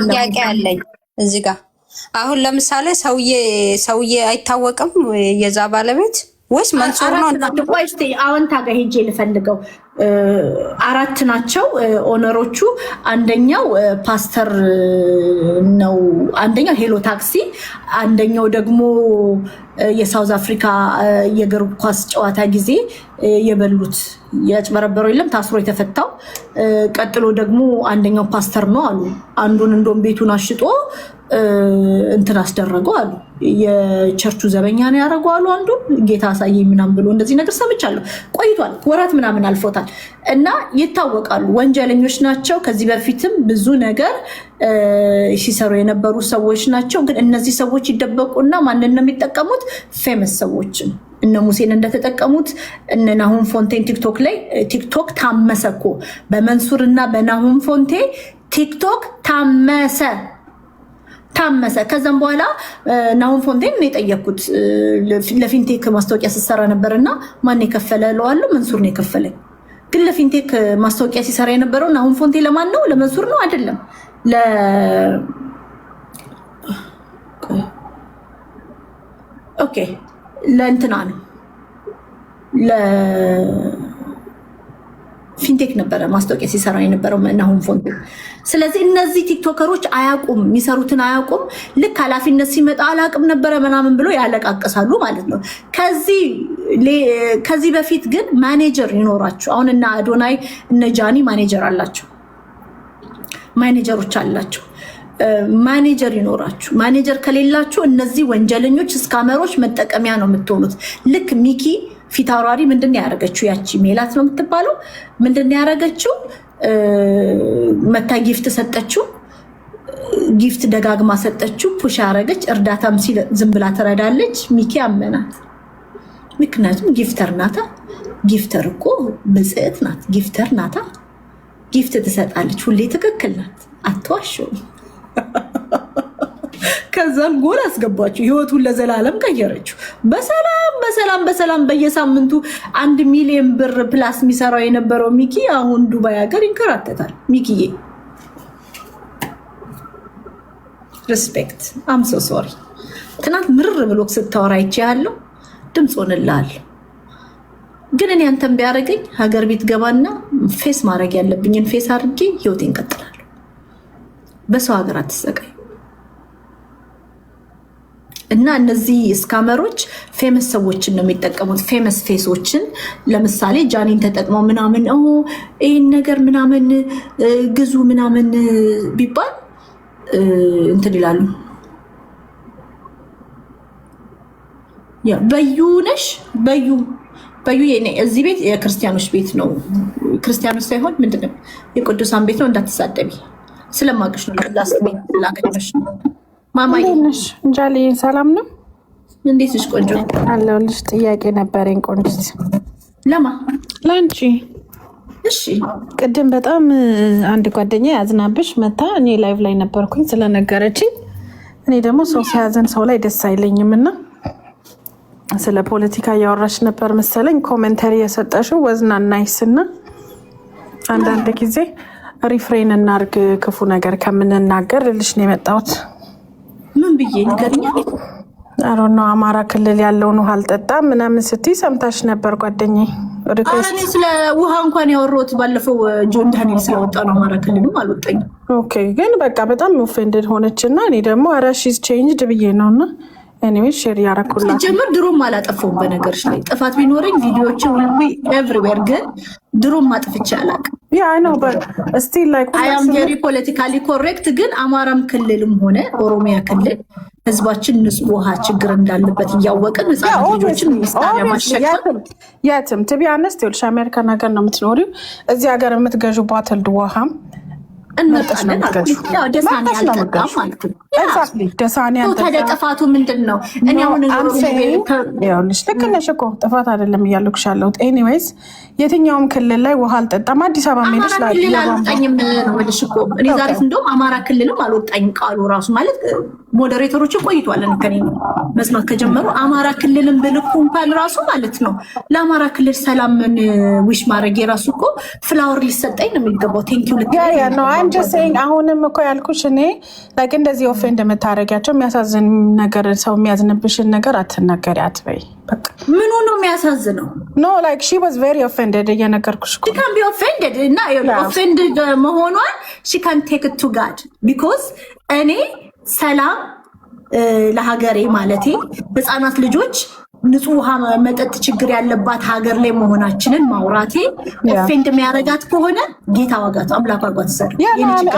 ጥያቄ አለኝ እዚህ ጋር። አሁን ለምሳሌ ሰውዬ አይታወቅም የዛ ባለቤት ወይስ መንሱር ነው? አሁን ታጋ ሄጄ ልፈልገው። 4 ናቸው ኦነሮቹ። አንደኛው ፓስተር ነው፣ አንደኛው ሄሎ ታክሲ፣ አንደኛው ደግሞ የሳውዝ አፍሪካ የእግር ኳስ ጨዋታ ጊዜ የበሉት ያጭበረበረው የለም ታስሮ የተፈታው። ቀጥሎ ደግሞ አንደኛው ፓስተር ነው አሉ። አንዱን እንደውም ቤቱን አሽጦ እንትን አስደረገው አሉ። የቸርቹ ዘበኛ ነው ያደረገው አሉ። አንዱን ጌታ አሳየኝ ምናምን ብሎ እንደዚህ ነገር ሰምቻለሁ። ቆይቷል፣ ወራት ምናምን አልፎታል። እና ይታወቃሉ፣ ወንጀለኞች ናቸው። ከዚህ በፊትም ብዙ ነገር ሲሰሩ የነበሩ ሰዎች ናቸው። ግን እነዚህ ሰዎች ይደበቁና ማንን ነው የሚጠቀሙት? ፌመስ ሰዎችን እነ ሙሴን እንደተጠቀሙት እነ ናሆም ፎንቴን ቲክቶክ ላይ ቲክቶክ ታመሰ እኮ በመንሱር እና በናሆም ፎንቴ ቲክቶክ ታመሰ። ከዛም በኋላ ናሆም ፎንቴን ነው የጠየኩት። ለፊንቴክ ማስታወቂያ ሲሰራ ነበርና ማን የከፈለ እለዋለሁ። መንሱር ነው የከፈለኝ። ግን ለፊንቴክ ማስታወቂያ ሲሰራ የነበረው ናሆም ፎንቴ ለማን ነው? ለመንሱር ነው አይደለም? ኦኬ ለእንትና ነው ፊንቴክ ነበረ ማስታወቂያ ሲሰራ የነበረው ናሆም ፎንቴ። ስለዚህ እነዚህ ቲክቶከሮች አያውቁም፣ የሚሰሩትን አያውቁም። ልክ ኃላፊነት ሲመጣ አላውቅም ነበረ ምናምን ብሎ ያለቃቀሳሉ ማለት ነው። ከዚህ በፊት ግን ማኔጀር ይኖራቸው። አሁን እና አዶናይ እነ ጃኒ ማኔጀር አላቸው፣ ማኔጀሮች አላቸው። ማኔጀር ይኖራችሁ። ማኔጀር ከሌላችሁ እነዚህ ወንጀለኞች እስካመሮች መጠቀሚያ ነው የምትሆኑት። ልክ ሚኪ ፊት አውራሪ ምንድን ያደረገችው? ያቺ ሜላት ነው የምትባለው። ምንድን ያደረገችው? መታ ጊፍት ሰጠችው። ጊፍት ደጋግማ ሰጠችው። ፑሽ ያደረገች። እርዳታም ሲል ዝም ብላ ትረዳለች። ሚኪ አመናት። ምክንያቱም ጊፍተር ናታ። ጊፍተር እኮ ብጽዕት ናት። ጊፍተር ናታ። ጊፍት ትሰጣለች። ሁሌ ትክክል ናት። አትዋሸውም። ከዛም ጎል አስገባችሁ። ህይወቱን ለዘላለም ቀየረችው። በሰላም በየሳምንቱ 1 ሚሊዮን ብር ፕላስ የሚሰራው የነበረው ሚኪ አሁን ዱባይ ሀገር ይንከራተታል። ሚኪዬ ሪስፔክት አም ሶ ሶሪ። ትናንት ምርር ብሎ ስታወራ ይቼ ያለው ድምፅ ሆንልሃል። ግን እኔ አንተን ቢያደርገኝ ሀገር ቤት ገባና ፌስ ማድረግ ያለብኝን ፌስ አድርጌ ህይወቴን እንቀጥላለሁ። በሰው ሀገር አትሰቃይ። እና እነዚህ ስካመሮች ፌመስ ሰዎችን ነው የሚጠቀሙት። ፌመስ ፌሶችን ለምሳሌ ጃኒን ተጠቅመው ምናምን ይህን ነገር ምናምን ግዙ ምናምን ቢባል እንትን ይላሉ። በዩ ነሽ በዩ እዚህ ቤት የክርስቲያኖች ቤት ነው። ክርስቲያኖች ሳይሆን ምንድነው የቅዱሳን ቤት ነው። እንዳትሳደቢ ስለማቅሽ ነው። ላስ ቤት ላገኘሽ ነው። ማማዬ ነሽ እንጃሌ ሰላም ነው? እንዴት ነሽ? ቆንጆ አለሁልሽ። ጥያቄ ነበረኝ ቆንጆት። ለማ ላንቺ። እሺ ቅድም በጣም አንድ ጓደኛ ያዝናብሽ መታ እኔ ላይቭ ላይ ነበርኩኝ ስለነገረችኝ፣ እኔ ደግሞ ሰው ሲያዘን ሰው ላይ ደስ አይለኝም እና ስለ ፖለቲካ እያወራች ነበር መሰለኝ። ኮሜንተሪ የሰጠሽው ወዝና ናይስ እና አንዳንድ ጊዜ ሪፍሬን እናርግ ክፉ ነገር ከምንናገር ልልሽ ነው የመጣሁት። ምን ብዬ ንገርኛ? አሮ ነው አማራ ክልል ያለውን ውሃ አልጠጣም ምናምን ስትይ ሰምታሽ ነበር ጓደኛዬ። እኔ ስለ ውሃ እንኳን ያወራሁት ባለፈው ጆን ዳንኤል ስለወጣ ነው። አማራ ክልልም አልወጣኝም። ኦኬ ግን በቃ በጣም ኦፌንድድ ሆነች እና እኔ ደግሞ ኧረ ሺዝ ቼንጅድ ብዬ ነው እና ኤኒዌይ ሼር ያረኩላት። ጀምር ድሮም አላጠፋውም። በነገርሽ ላይ ጥፋት ቢኖረኝ ቪዲዮዎችን ኤቭሪዌር ግን ድሮም አጥፍቼ አላውቅም። ያ አይ ኖ በት ስቲል ላይክ አይ አም ቬሪ ፖለቲካሊ ኮሬክት። ግን አማራም ክልልም ሆነ ኦሮሚያ ክልል ህዝባችን ንጹህ ውሃ ችግር እንዳለበት እያወቅን ህጻናት ልጆችን ምስታሪያ ማሸከም የትም ቱ ቢ ኦነስት ይኸውልሽ አሜሪካን ሀገር ነው የምትኖሪው። እዚህ ሀገር የምትገዡ ባትልድ ውሃም እንመጣለን ደሳኔ አልጠጣም ማለት ነው። ታዲያ ጥፋቱ ምንድን ነው? እኔ አሁን ይኸውልሽ ልክ ነሽ እኮ ጥፋት አይደለም እያልኩሽ ያለሁት። ኤኒዌይስ የትኛውም ክልል ላይ ውሃ አልጠጣም። አዲስ አበባ ሄደሽ ላይ አልወጣኝም ነው የምልሽ እኮ እኔ ዛሬ እንደውም አማራ ክልልም አልወጣኝም። ቃሉ ራሱ ማለት ሞዴሬተሮች ቆይቷል ከኔ መስማት ከጀመሩ አማራ ክልልም ብልኩ እንኳን ራሱ ማለት ነው ለአማራ ክልል ሰላምን ዊሽ ማድረግ የራሱ እኮ ፍላወር ሊሰጠኝ ነው የሚገባው። ቴንኪው አሁንም እኮ ያልኩሽ እኔ ላይክ እንደዚህ ኦፌንድ የምታደርጊያቸው የሚያሳዝን ነገር ሰው የሚያዝንብሽን ነገር አትናገሪ አትበይ። በቃ ምኑ ነው የሚያሳዝነው? ኖ ላይክ ሺ ዋዝ ቬሪ ኦፌንድድ እየነገርኩሽ እኮ ካን ቢ ኦፌንድድ እና ኦፌንድድ መሆኗን ሺ ካን ቴክ ኢት ቱ ጋድ ቢኮዝ እኔ ሰላም ለሀገሬ ማለቴ ህፃናት ልጆች ንጹህ ውሃ መጠጥ ችግር ያለባት ሀገር ላይ መሆናችንን ማውራቴ ኦፌንድ የሚያረጋት ከሆነ ጌታ ዋጋት አምላክ ዋጋት ሰር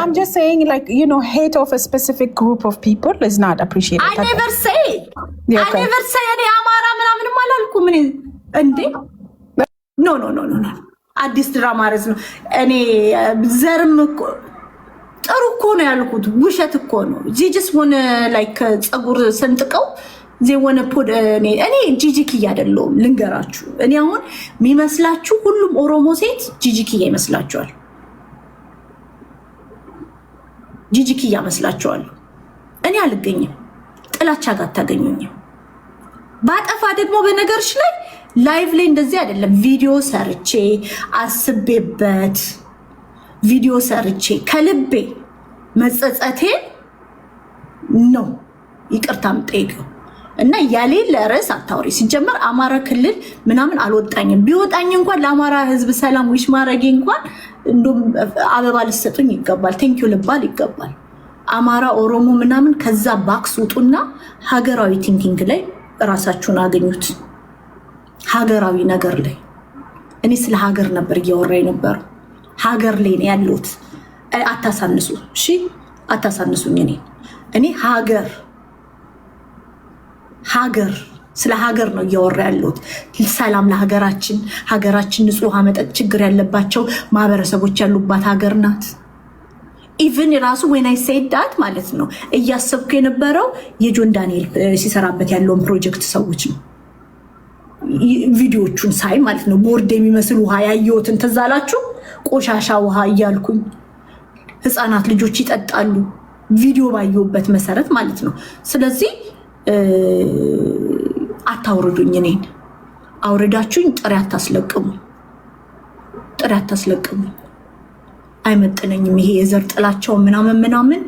I'm just saying like you know hate of a specific group of people is not appreciated. I never say እኔ አማራ ምናምንም አላልኩም። ምን እንዴ ኖ አዲስ ድራማ ረዝ ነው። እኔ ዘርም ጥሩ እኮ ነው ያልኩት፣ ውሸት እኮ ነው። ጂጂስ ሆነ ላይክ ፀጉር ሰንጥቀው ዜወነ ፖድ እኔ ጂጂኪያ አይደለሁም ልንገራችሁ። እኔ አሁን የሚመስላችሁ ሁሉም ኦሮሞ ሴት ጂጂኪያ ይመስላችኋል። ጂጂኪያ መስላችኋል። እኔ አልገኝም። ጥላቻ ጋር አታገኙኝም። ባጠፋ ደግሞ በነገርሽ ላይ ላይቭ ላይ እንደዚህ አይደለም። ቪዲዮ ሰርቼ አስቤበት ቪዲዮ ሰርቼ ከልቤ መጸጸቴን ነው ይቅርታ የምጠይቀው እና ያሌለ ርዕስ አታውሪ። ሲጀመር አማራ ክልል ምናምን አልወጣኝም። ቢወጣኝ እንኳን ለአማራ ሕዝብ ሰላም ዊሽ ማድረጌ እንኳን እንደውም አበባ ልሰጡኝ ይገባል፣ ቴንኪዩ ልባል ይገባል። አማራ ኦሮሞ ምናምን ከዛ ባክስ ውጡና ሀገራዊ ቲንኪንግ ላይ እራሳችሁን አገኙት። ሀገራዊ ነገር ላይ እኔ ስለ ሀገር ነበር እያወራ የነበረው። ሀገር ላይ ነው ያለሁት። አታሳንሱ፣ እሺ አታሳንሱኝ። እኔ ሀገር ስለ ሀገር ነው እያወራ ያለሁት። ሰላም ለሀገራችን፣ ሀገራችን ንጹህ ውሃ መጠጥ ችግር ያለባቸው ማህበረሰቦች ያሉባት ሀገር ናት። ኢቭን ራሱ ወይናይ ሴዳት ማለት ነው እያሰብኩ የነበረው የጆን ዳንኤል ሲሰራበት ያለውን ፕሮጀክት ሰዎች ነው ቪዲዮቹን ሳይ ማለት ነው ቦርድ የሚመስል ውሃ ያየሁትን ትዝ አላችሁ? ቆሻሻ ውሃ እያልኩኝ ህፃናት ልጆች ይጠጣሉ ቪዲዮ ባየሁበት መሰረት ማለት ነው። ስለዚህ አታውርዱኝ፣ እኔን አውርዳችሁኝ ጥሪ አታስለቅሙ። አይመጥነኝም። ይሄ የዘር ጥላቻው ምናምን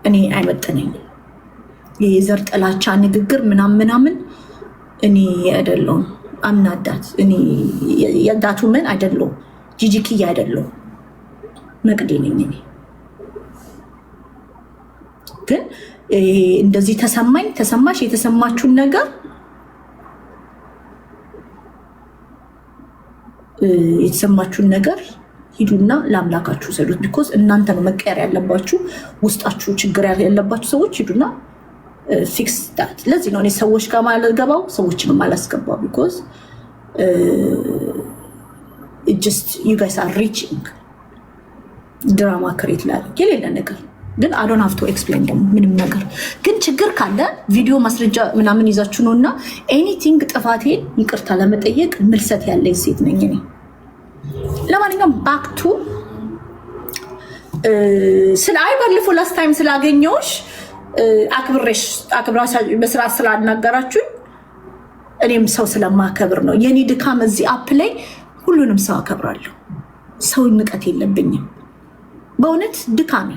እኔ አይመጥነኝም። ይሄ የዘር ጥላቻ ንግግር ምናምን እኔ አይደለሁም። አምናዳት እኔ የዳቱ ምን አይደለሁም። ጂጂኪያ አይደለሁም። መቅዴ ነኝ እኔ። ግን እንደዚህ ተሰማሽ የተሰማችሁን ነገር ሂዱና ለአምላካችሁ ሰዱት። ቢኮዝ እናንተ ነው መቀየር ያለባችሁ። ውስጣችሁ ችግር ያለባችሁ ሰዎች ሂዱና ፊክስ ዳት። ለዚህ ነው እኔ ሰዎች ጋር ማልገባው ሰዎችንም አላስገባው። ቢኮዝ ጀስት ዩ ጋይስ አር ሪቺንግ ድራማ ክሬት ላይ የሌለ ነገር ግን አይ ዶንት ሃቭ ቱ ኤክስፕሌን ደግሞ ምንም ነገር። ግን ችግር ካለ ቪዲዮ ማስረጃ ምናምን ይዛችሁ ነውና ኤኒቲንግ ጥፋቴን ይቅርታ ለመጠየቅ ምልሰት ያለኝ ሴት ነኝ እኔ። ለማንኛውም ባክቱ ስለ ባለፈው ላስት ታይም ስላገኘሁሽ አክብራሽ በስርዓት ስላናገራችሁኝ እኔም ሰው ስለማከብር ነው። የኔ ድካም እዚህ አፕ ላይ ሁሉንም ሰው አከብራለሁ። ሰው ንቀት የለብኝም። በእውነት ድካሜ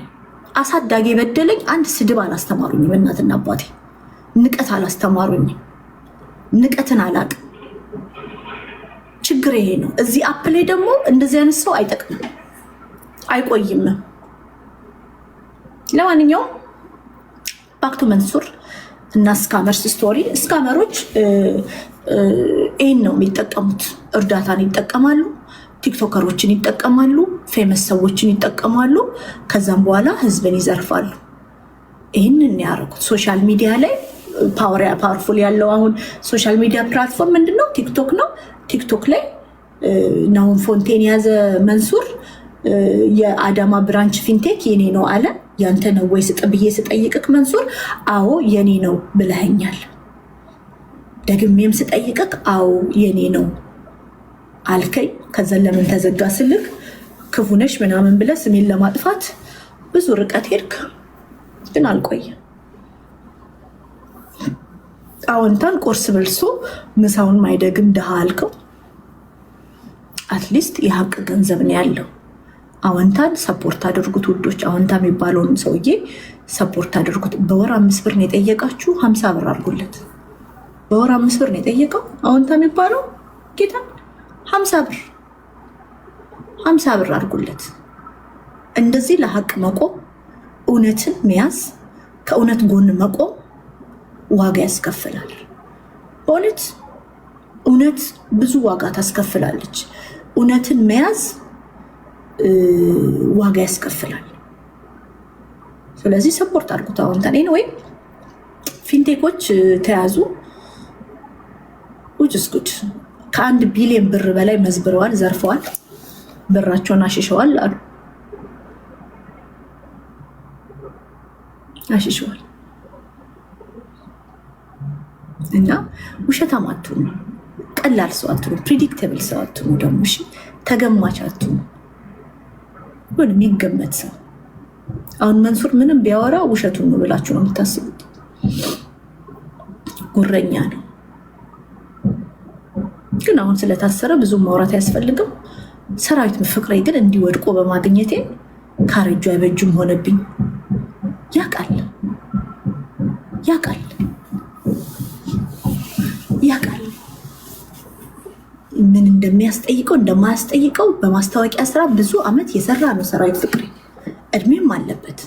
አሳዳጊ የበደለኝ አንድ ስድብ አላስተማሩኝም። እናትና አባቴ ንቀት አላስተማሩኝም። ንቀትን አላቅም። ችግር ይሄ ነው። እዚህ አፕ ላይ ደግሞ እንደዚህ አይነት ሰው አይጠቅምም፣ አይቆይም። ለማንኛውም ባክቱ መንሱር እና ስካመርስ ስቶሪ። ስካመሮች ይህን ነው የሚጠቀሙት። እርዳታን ይጠቀማሉ፣ ቲክቶከሮችን ይጠቀማሉ፣ ፌመስ ሰዎችን ይጠቀማሉ። ከዛም በኋላ ህዝብን ይዘርፋሉ። ይህንን ያደረጉት ሶሻል ሚዲያ ላይ ፓወርፉል ያለው አሁን ሶሻል ሚዲያ ፕላትፎርም ምንድነው? ቲክቶክ ነው። ቲክቶክ ላይ ናሁን ፎንቴን የያዘ መንሱር የአዳማ ብራንች ፊንቴክ የኔ ነው አለ። ያንተ ነው ወይ ብዬ ስጠይቅክ መንሱር አዎ የኔ ነው ብለኸኛል። ደግሜም ስጠይቅክ አዎ የኔ ነው አልከኝ። ከዛ ለምን ተዘጋ ስልክ ክፉነሽ ምናምን ብለህ ስሜን ለማጥፋት ብዙ ርቀት ሄድክ። ግን አልቆየም። አዎንታን ቁርስ በልሶ ምሳውን ማይደግም ድሃ አልከው። አትሊስት የሀቅ ገንዘብ ነው ያለው። አዎንታን ሰፖርት አድርጉት ውዶች። አዎንታ የሚባለውን ሰውዬ ሰፖርት አድርጉት። በወር 5 ብር ነው የጠየቃችሁ፣ 50 ብር አድርጉለት። በወር 5 ብር ነው የጠየቀው አዎንታ የሚባለው ጌታ 50 ብር አድርጉለት። እንደዚህ ለሀቅ መቆም፣ እውነትን መያዝ፣ ከእውነት ጎን መቆም ዋጋ ያስከፍላል። በእውነት እውነት ብዙ ዋጋ ታስከፍላለች። እውነትን መያዝ ዋጋ ያስከፍላል። ስለዚህ ሰፖርት አድርጉት አዎንታን። ወይ ፊንቴኮች ተያዙ ውጭስ ጉድ ከ1 ቢሊዮን ብር በላይ መዝብረዋል፣ ዘርፈዋል፣ ብራቸውን አሽሸዋል አሉ። አሽሸዋል እና ውሸታም አትሁኑ፣ ቀላል ሰው አትሁኑ፣ ፕሪዲክተብል ሰው አትሁኑ፣ ደግሞ እሺ ተገማች አትሁኑ። ምን የሚገመት ሰው አሁን መንሱር ምንም ቢያወራ ውሸቱን ነው ብላችሁ ነው የምታስቡት። ጉረኛ ነው። ግን አሁን ስለታሰረ ብዙ ማውራት አያስፈልግም። ሰራዊት ፍቅሬ ግን እንዲወድቆ በማግኘቴ ካረጁ አይበጁም ሆነብኝ። ያቃል ምን እንደሚያስጠይቀው እንደማያስጠይቀው በማስታወቂያ ስራ ብዙ አመት የሰራ ነው ሰራዊት ፍቅሬ። እድሜም አለበት።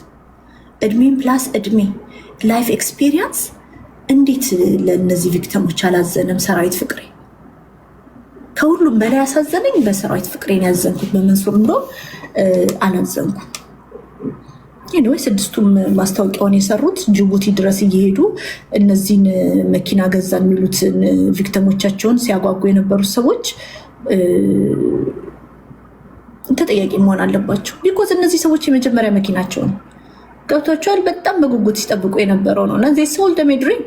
እድሜም ፕላስ እድሜ ላይፍ ኤክስፒሪየንስ። እንዴት ለእነዚህ ቪክቲሞች አላዘነም ሰራዊት ፍቅሬ? ከሁሉም በላይ ያሳዘነኝ በሰራዊት ፍቅሬን ያዘንኩት፣ በመንሱር እንደው አላዘንኩም። ወይ 6ቱም ማስታወቂያውን የሰሩት ጅቡቲ ድረስ እየሄዱ እነዚህን መኪና ገዛ የሚሉትን ቪክቲሞቻቸውን ሲያጓጉ የነበሩት ሰዎች ተጠያቂ መሆን አለባቸው። ቢኮዝ እነዚህ ሰዎች የመጀመሪያ መኪናቸው ነው። ገብቷቸዋል። በጣም በጉጉት ሲጠብቁ የነበረው ነው። እነዚህ ሶልድ ሜ ድሪም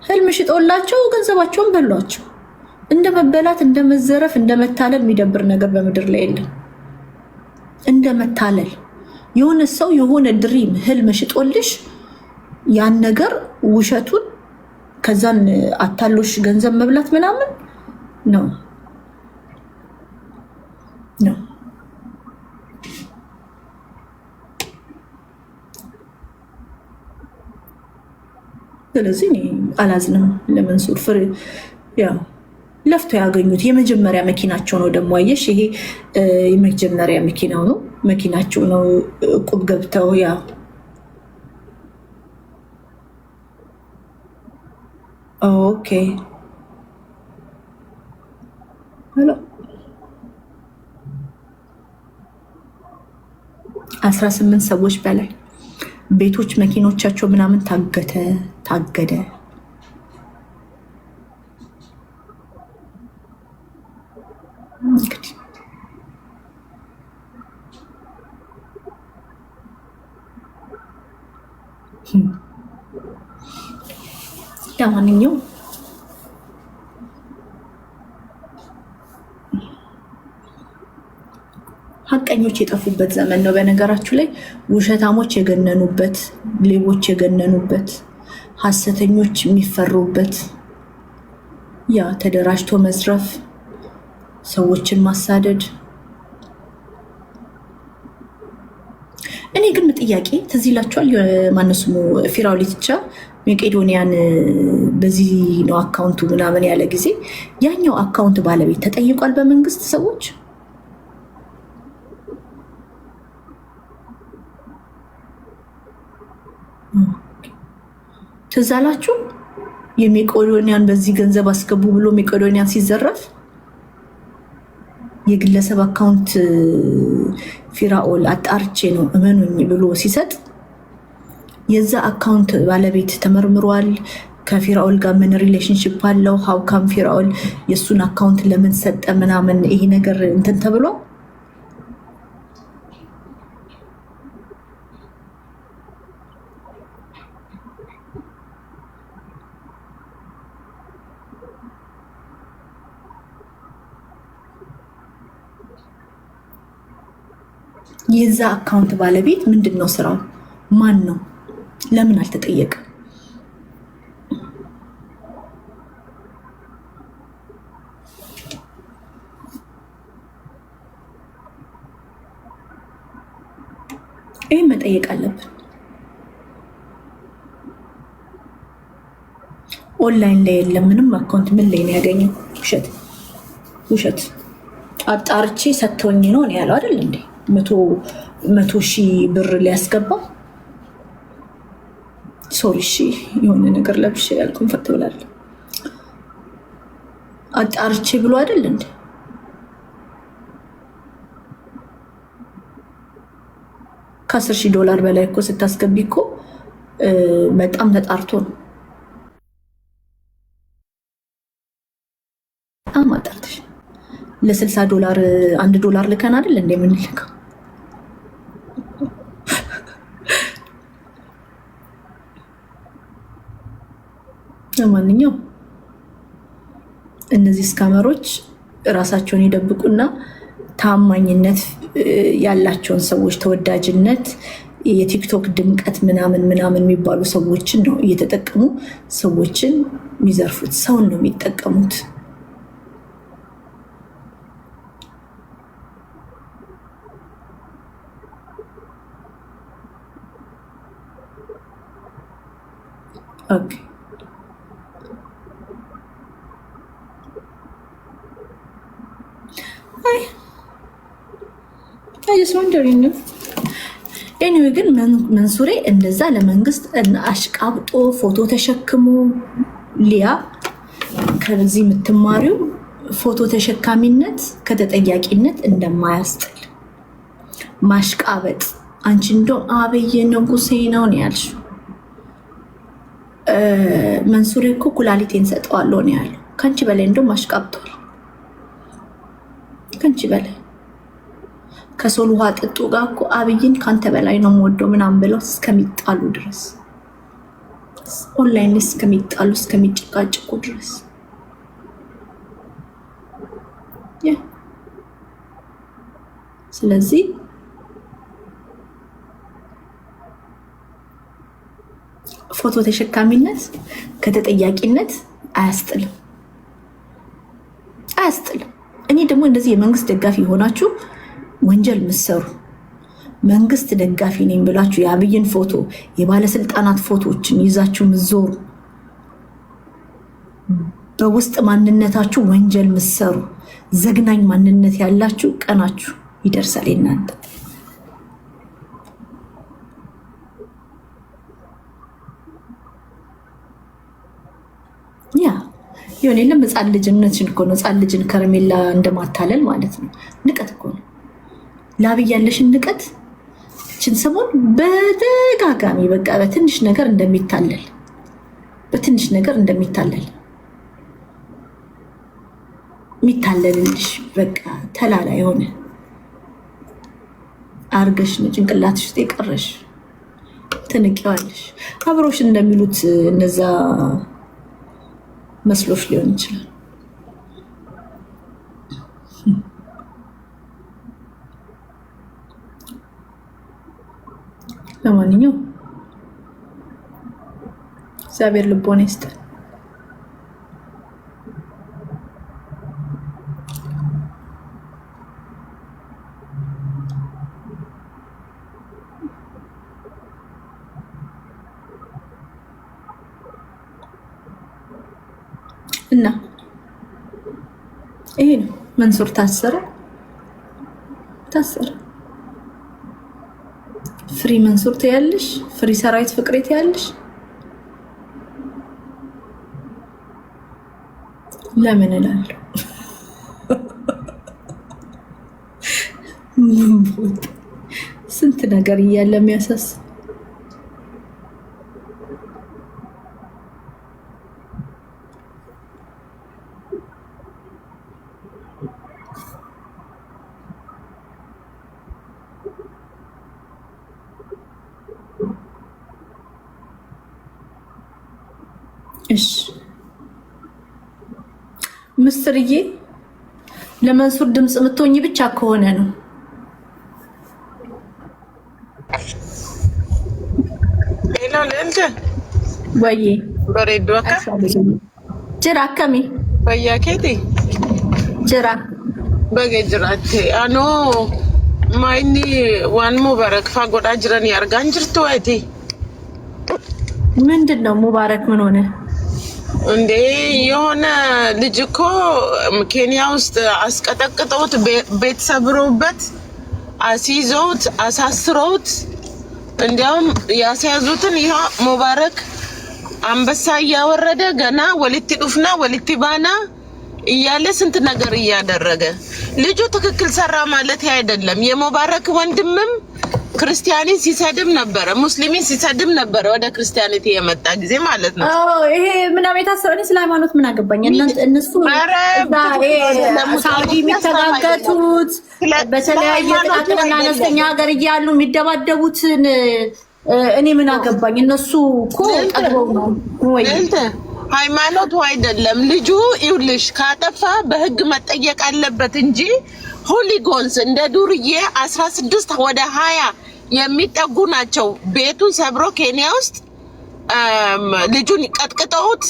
ህልም ሽጦላቸው ገንዘባቸውን በሏቸው። እንደ መበላት፣ እንደ መዘረፍ፣ እንደ መታለል የሚደብር ነገር በምድር ላይ የለም። እንደ መታለል የሆነ ሰው የሆነ ድሪም ህልም ሽጦልሽ ያን ነገር ውሸቱን ከዛን አታሎሽ ገንዘብ መብላት ምናምን ነው ነው። ስለዚህ አላዝንም ለመንሱር ፍሬ ያው ለፍቶ ያገኙት የመጀመሪያ መኪናቸው ነው። ደግሞ አየሽ ይሄ የመጀመሪያ መኪናው ነው፣ መኪናቸው ነው። ቁብ ገብተው ያ ኦኬ ሄሎ 18 ሰዎች በላይ ቤቶች መኪኖቻቸው ምናምን ታገደ። እንግዲህ ለማንኛውም ሀቀኞች የጠፉበት ዘመን ነው። በነገራችሁ ላይ ውሸታሞች የገነኑበት፣ ሌቦች የገነኑበት፣ ሀሰተኞች የሚፈሩበት፣ ያ ተደራጅቶ መዝረፍ፣ ሰዎችን ማሳደድ። እኔ ግን ጥያቄ ትዝ ይላችኋል? ማነው ስሙ ፊራኦል ኢቲቻ መቄዶንያን በዚህ ነው አካውንቱ ምናምን ያለ ጊዜ ያኛው አካውንት ባለቤት ተጠይቋል በመንግስት ሰዎች። ትዝ አላችሁ? የመቄዶንያን በዚህ ገንዘብ አስገቡ ብሎ መቄዶንያን ሲዘረፍ የግለሰብ አካውንት ፊራኦል አጣርቼ ነው እመኑኝ ብሎ ሲሰጥ የዛ አካውንት ባለቤት ተመርምሯል። ከፊራኦል ጋር ምን ሪሌሽንሽፕ አለው? ሀውካም ፊራኦል የእሱን አካውንት ለምን ሰጠ ምናምን ይሄ ነገር እንትን ተብሎ የዛ አካውንት ባለቤት ምንድን ነው ስራው? ማን ነው? ለምን አልተጠየቀም? ይህ መጠየቅ አለብን። ኦንላይን ላይ የለም ምንም አካውንት። ምን ላይ ነው ያገኘው? ውሸት አጣርቼ ሰጥተውኝ ነው ያለው አይደል እንዴ? 100,000 ብር ሊያስገባ ሶሪ የሆነ ነገር ለብሼ ያልኩንፈት ብላል አጣርቼ ብሎ አይደል እንዴ? $10,000 በላይ እኮ ስታስገቢ እኮ በጣም ተጣርቶ ነው። አማጣርተሽ ለ$60 $1 ልከን አይደል እንዴ የምንልከው? ለማንኛውም እነዚህ ስካመሮች ራሳቸውን ይደብቁና ታማኝነት ያላቸውን ሰዎች፣ ተወዳጅነት፣ የቲክቶክ ድምቀት ምናምን የሚባሉ ሰዎችን ነው እየተጠቀሙ ሰዎችን የሚዘርፉት። ሰውን ነው የሚጠቀሙት። ኦኬ ኤኒዌይ ግን መንሱሬ እንደዛ ለመንግስት አሽቃብጦ ፎቶ ተሸክሞ ሊያ ከዚህ የምትማሪው ፎቶ ተሸካሚነት ከተጠያቂነት እንደማያስጥል ማሽቃበጥ። አንቺ እንደው አብይ ንጉሴ ነው ያልሽው። መንሱሬ እኮ ኩላሊቴን ሰጠዋለሁ ነው ያለው። ከአንቺ በላይ እንደው ማሽቃብጧል። ከአንቺ በላይ ከሶል ውሃ ጥጡ ጋር እኮ አብይን ካንተ በላይ ነው የምወደው ምናምን ብለው እስከሚጣሉ ድረስ ኦንላይን እስከሚጣሉ እስከሚጨቃጨቁ ድረስ ስለዚህ ፎቶ ተሸካሚነት ከተጠያቂነት አያስጥልም። እኔ ደግሞ እንደዚህ የመንግስት ደጋፊ ሆናችሁ ወንጀል ምሰሩ መንግስት ደጋፊ ነኝ ብላችሁ የአብይን ፎቶ የባለስልጣናት ፎቶዎችን ይዛችሁ ምዞሩ በውስጥ ማንነታችሁ ወንጀል ምሰሩ ዘግናኝ ማንነት ያላችሁ ቀናችሁ ይደርሳል እናንተ። ይሁን የለም ህፃን ልጅነትሽን እኮ ነው ህፃን ልጅን ከረሜላ እንደማታለል ማለት ነው። ንቀት እኮ ነው። ለአብይ ያለሽን ንቀት እችን ሰሞን በተጋጋሚ በቃ በትንሽ ነገር እንደሚታለል የሚታለልልሽ በቃ ተላላ የሆነ አርገሽ ነው ጭንቅላትሽ ውስጥ የቀረሽ ትንቂዋለሽ። አብሮሽ እንደሚሉት እነዛ መስሎሽ ሊሆን ይችላል። ለማንኛውም እግዚአብሔር ልቦና ይስጠን። እና ይሄ ነው መንሱር ታሰረ። ፍሪ መንሱር ትያለሽ፣ ፍሪ ሰራዊት ፍቅሬ ትያለሽ። ለምን እላለሁ? ስንት ነገር እያለ የሚያሳስብ እሺ ምስርዬ ለመንሱር ድምጽ የምትሆኝ ብቻ ከሆነ ነው። ሌላ ለእንደ ወይ በሬዶ አካ ጅራ ከሚ በያኬቲ ጅራ በገጅራቴ አኖ ማይኒ ዋን ሙባረክ ፋጎዳ ጅረን ያርጋን ጅርቱ አይቲ ምንድነው ሙባረክ ምን ሆነ እንዴ? የሆነ ልጅ እኮ ኬንያ ውስጥ አስቀጠቅጠውት ቤት ሰብረውበት አስይዘውት አሳስረውት እንዲያውም ያስያዙትን ይሄ ሙባረክ አንበሳ እያወረደ ገና ወልቲ ዱፍና ወልቲ ባና እያለ ስንት ነገር እያደረገ ልጁ ትክክል ሰራ ማለት አይደለም። የሙባረክ ወንድምም ክርስቲያኒን ሲሰድም ነበር፣ ሙስሊሚን ሲሰድም ነበር ወደ ክርስቲያኒቲ የመጣ ጊዜ ማለት ነው። ይሄ ምናምን የታሰበኝ ስለ ሃይማኖት ምን አገባኝ? እነሱ ሳውዲ የሚተጋገቱት በተለያየ ጥቃቅንና አነስተኛ ሀገር እያሉ የሚደባደቡትን እኔ ምን አገባኝ? እነሱ እኮ ጠግበው ነው ወይ ሃይማኖቱ አይደለም። ልጁ ይውልሽ ካጠፋ በህግ መጠየቅ አለበት እንጂ ሆሊጎንስ እንደ ዱርዬ 16 ወደ 20 የሚጠጉ ናቸው ቤቱን ሰብሮ ኬንያ ውስጥ ልጁን ቀጥቅጠውት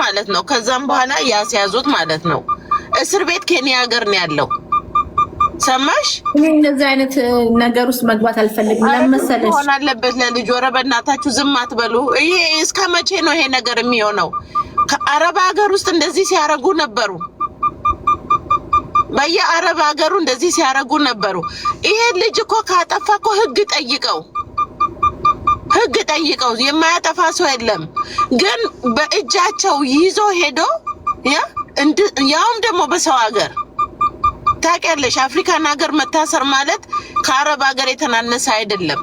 ማለት ነው። ከዛም በኋላ ያስያዙት ማለት ነው። እስር ቤት ኬንያ ሀገር ነው ያለው። ሰማሽ? እንደዚህ አይነት ነገር ውስጥ መግባት አልፈልግም። ለምሳሌ ሆነ አለበት ለልጅ ወረ በእናታችሁ ዝም አትበሉ። ይሄ እስከ መቼ ነው ይሄ ነገር የሚሆነው? ከአረብ ሀገር ውስጥ እንደዚህ ሲያረጉ ነበሩ። በየአረብ ሀገሩ እንደዚህ ሲያረጉ ነበሩ። ይሄ ልጅ እኮ ካጠፋ እኮ ህግ ጠይቀው የማያጠፋ ሰው የለም። ግን በእጃቸው ይዞ ሄዶ ያውም ደግሞ በሰው ሀገር ታውቂያለሽ፣ አፍሪካን ሀገር መታሰር ማለት ከአረብ ሀገር የተናነሰ አይደለም።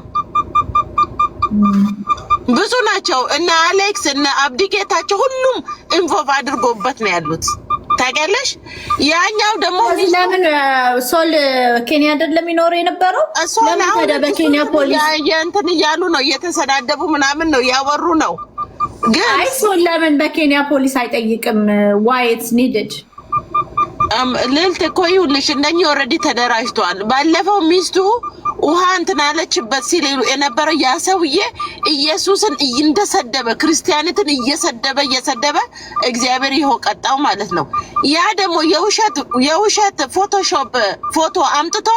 ብዙ ናቸው። እነ አሌክስ እነ አብዲጌታቸው ሁሉም ኢንቮልቭ አድርጎበት ነው ያሉት። ታውቂያለሽ? ያኛው ደግሞ ለምን ሶል ኬንያ አይደለም የሚኖረው የነበረው? ለምን ታዲያ በኬንያ ፖሊስ እንትን እያሉ ነው እየተሰዳደቡ ምናምን ነው ያወሩ ነው። ግን አይ ሶል ለምን በኬንያ ፖሊስ አይጠይቅም? why it's needed? ልልት እኮ ይኸውልሽ እነኚህ ኦልሬዲ ተደራጅተዋል። ባለፈው ሚስቱ ውሃ እንትን አለችበት ሲል የነበረው ያ ሰውዬ ኢየሱስን እንደሰደበ ክርስቲያኒትን እየሰደበ እግዚአብሔር ይኸው ቀጣው ማለት ነው። ያ ደግሞ የውሸት ፎቶሾፕ ፎቶ አምጥቶ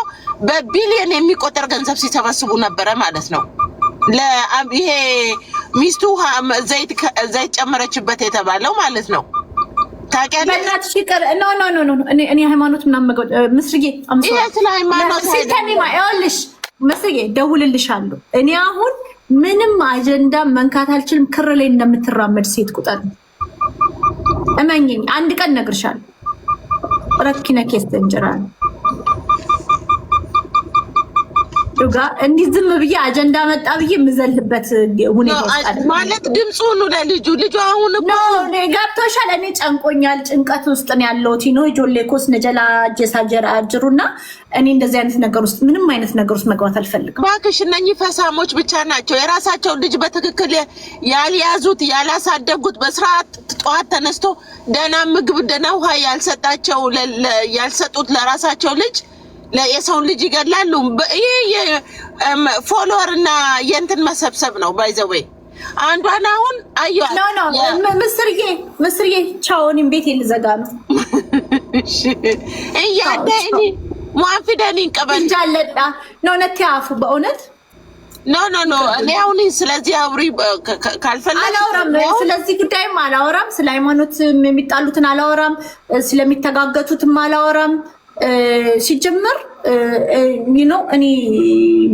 በቢሊየን የሚቆጠር ገንዘብ ሲሰበስቡ ነበረ ማለት ነው። ይሄ ሚስቱ ዘይት ጨመረችበት የተባለው ማለት ነው። በእናትሽ ይቅር። ኖ እኔ ሃይማኖት ምናምን ምስርዬ ይኸውልሽ ምስርዬ ደውልልሻለሁ። እኔ አሁን ምንም አጀንዳ መንካት አልችልም። ክር ላይ እንደምትራመድ ሴት ቁጠር እመኝኝ። አንድ ቀን እነግርሻለሁ። ረኪነ ኬስ እንጀራል ዱጋ እንዲህ ዝም ብዬ አጀንዳ መጣ ብዬ የምዘልበት ሁኔታ ማለት ድምፁ ነው ልጁ አሁን እኮ ገብቶሻል። እኔ ጨንቆኛል፣ ጭንቀት ውስጥ ነው ያለሁት። ጆሌ ኮስ ነጀላ ጀሳጀራ አጅሩና እኔ እንደዚህ አይነት ነገር ውስጥ ምንም አይነት ነገር ውስጥ መግባት አልፈልግም። እባክሽ እነኚህ ፈሳሞች ብቻ ናቸው የራሳቸው ልጅ በትክክል ያልያዙት ያላሳደጉት በስርዓት ጠዋት ተነስቶ ደህና ምግብ ደህና ውሃ ያልሰጡት ለራሳቸው ልጅ ለየሰው ልጅ ይገላሉ። ይሄ ፎሎወር እና የእንትን መሰብሰብ ነው። ባይ ዘ ዌይ አንዷን አሁን አዩ ምስርዬ ቻውንም ቤት ልዘጋ ነው። እሺ እያደኒ ሙአፊደኒ ቀበንጃለዳ ነው ነቲያፉ በእውነት ኖ እኔ አሁን ስለዚህ አውሪ ካልፈለግሽ አላወራም። ስለዚህ ጉዳይም አላወራም። ስለ ሃይማኖት የሚጣሉትን አላወራም። ስለሚተጋገቱትም አላወራም። ሲጀምር እኔ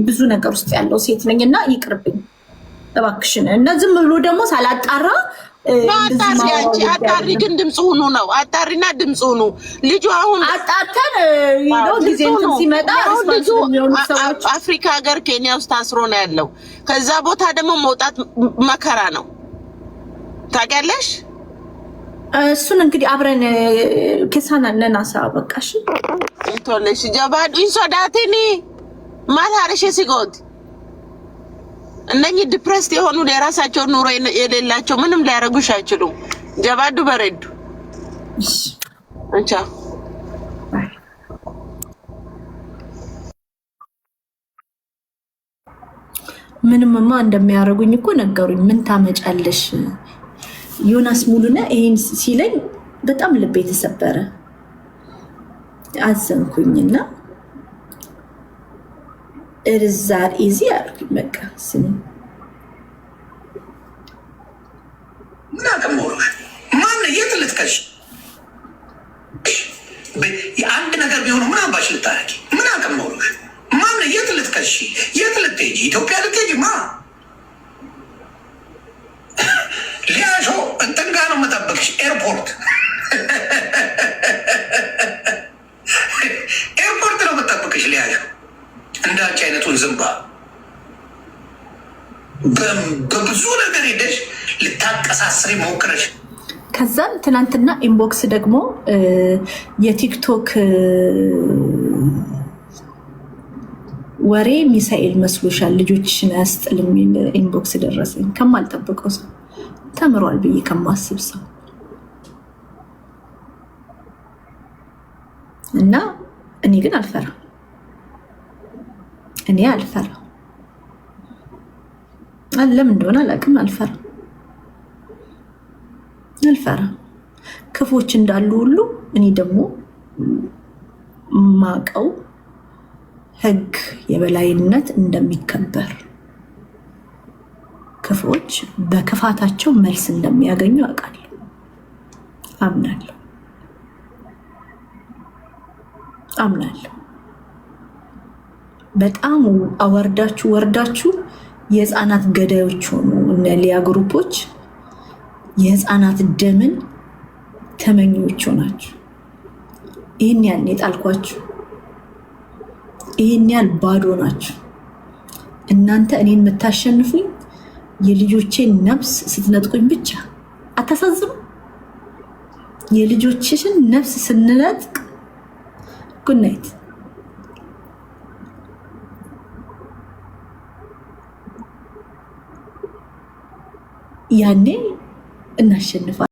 ብዙ ነገር ውስጥ ያለው ሴት ነኝ እና ይቅርብኝ እባክሽን። እና ዝም ብሎ ደግሞ ሳላጣራ አጣሪ ግን ድምፅ ሁኑ ነው። አጣሪና ድምፅ ሁኑ። ልጁ አሁን አጣርተን ጊዜ ሲመጣ ሰዎች አፍሪካ ሀገር ኬንያ ውስጥ ታስሮ ነው ያለው። ከዛ ቦታ ደግሞ መውጣት መከራ ነው ታውቂያለሽ። እሱን እንግዲህ አብረን ከሳና ነናሳ በቃሽ እንቶለሽ ጀባዱ ኢንሶዳቲኒ ማታረሽ ሲጎት እነኚህ ዲፕሬስድ የሆኑ ለራሳቸው ኑሮ የሌላቸው ምንም ሊያረጉሽ አይችሉም። ጀባዱ በረዱ እንቻ ምንምማ እንደሚያረጉኝ እኮ ነገሩኝ። ምን ታመጫለሽ ዮናስ ሙሉና ይሄን ሲለኝ በጣም ልቤ ተሰበረ፣ አዘንኩኝና እርዛር ኢዚ አልኩኝ። በቃ ስሚ ምን አቀመውሽ ማን የት ልትከሽ የአንድ ነገር ቢሆኑ ምን አባሽ ልታረጊ? ምን አቀመውሽ ማን የት ልትከሽ? የት ልትሄጂ? ኢትዮጵያ ልትሄጂ ማ ሊያሾ እንትን ጋር ነው የምጠብቅሽ። ኤርፖርት ነው የምጠብቅሽ ሊያሾ። እንዳንቺ አይነቱን ዝምባ በብዙ ነገር ሄደሽ ልታቀሳስሪ ሞክረሽ ከዛም ትናንትና ኢንቦክስ ደግሞ የቲክቶክ ወሬ ሚሳኤል መስሎሻል ልጆችሽን አያስጥልም የሚል ኢንቦክስ ደረሰኝ። ከማልጠብቀው ሰው ተምሯል ብዬ ከማስብ ሰው እና እኔ ግን አልፈራም። ለምን እንደሆነ አላውቅም። አልፈራም። ክፎች እንዳሉ ሁሉ እኔ ደግሞ ማቀው ህግ የበላይነት እንደሚከበር፣ ክፎች በክፋታቸው መልስ እንደሚያገኙ አውቃለሁ፣ አምናለሁ። በጣም ወርዳችሁ የህፃናት ገዳዮች ሆኑ እነ ሊያ ግሩፖች የህፃናት ደምን ተመኞች ሆናችሁ ይህን ያህል የጣልኳችሁ፣ ይህን ያህል ባዶ ናችሁ እናንተ። እኔን የምታሸንፉኝ የልጆቼን ነፍስ ስትነጥቁኝ ብቻ። አታሳዝኑ? የልጆችሽን ነፍስ ስንነጥቅ ጉድ ናይት። ያኔ እናሸንፋለን።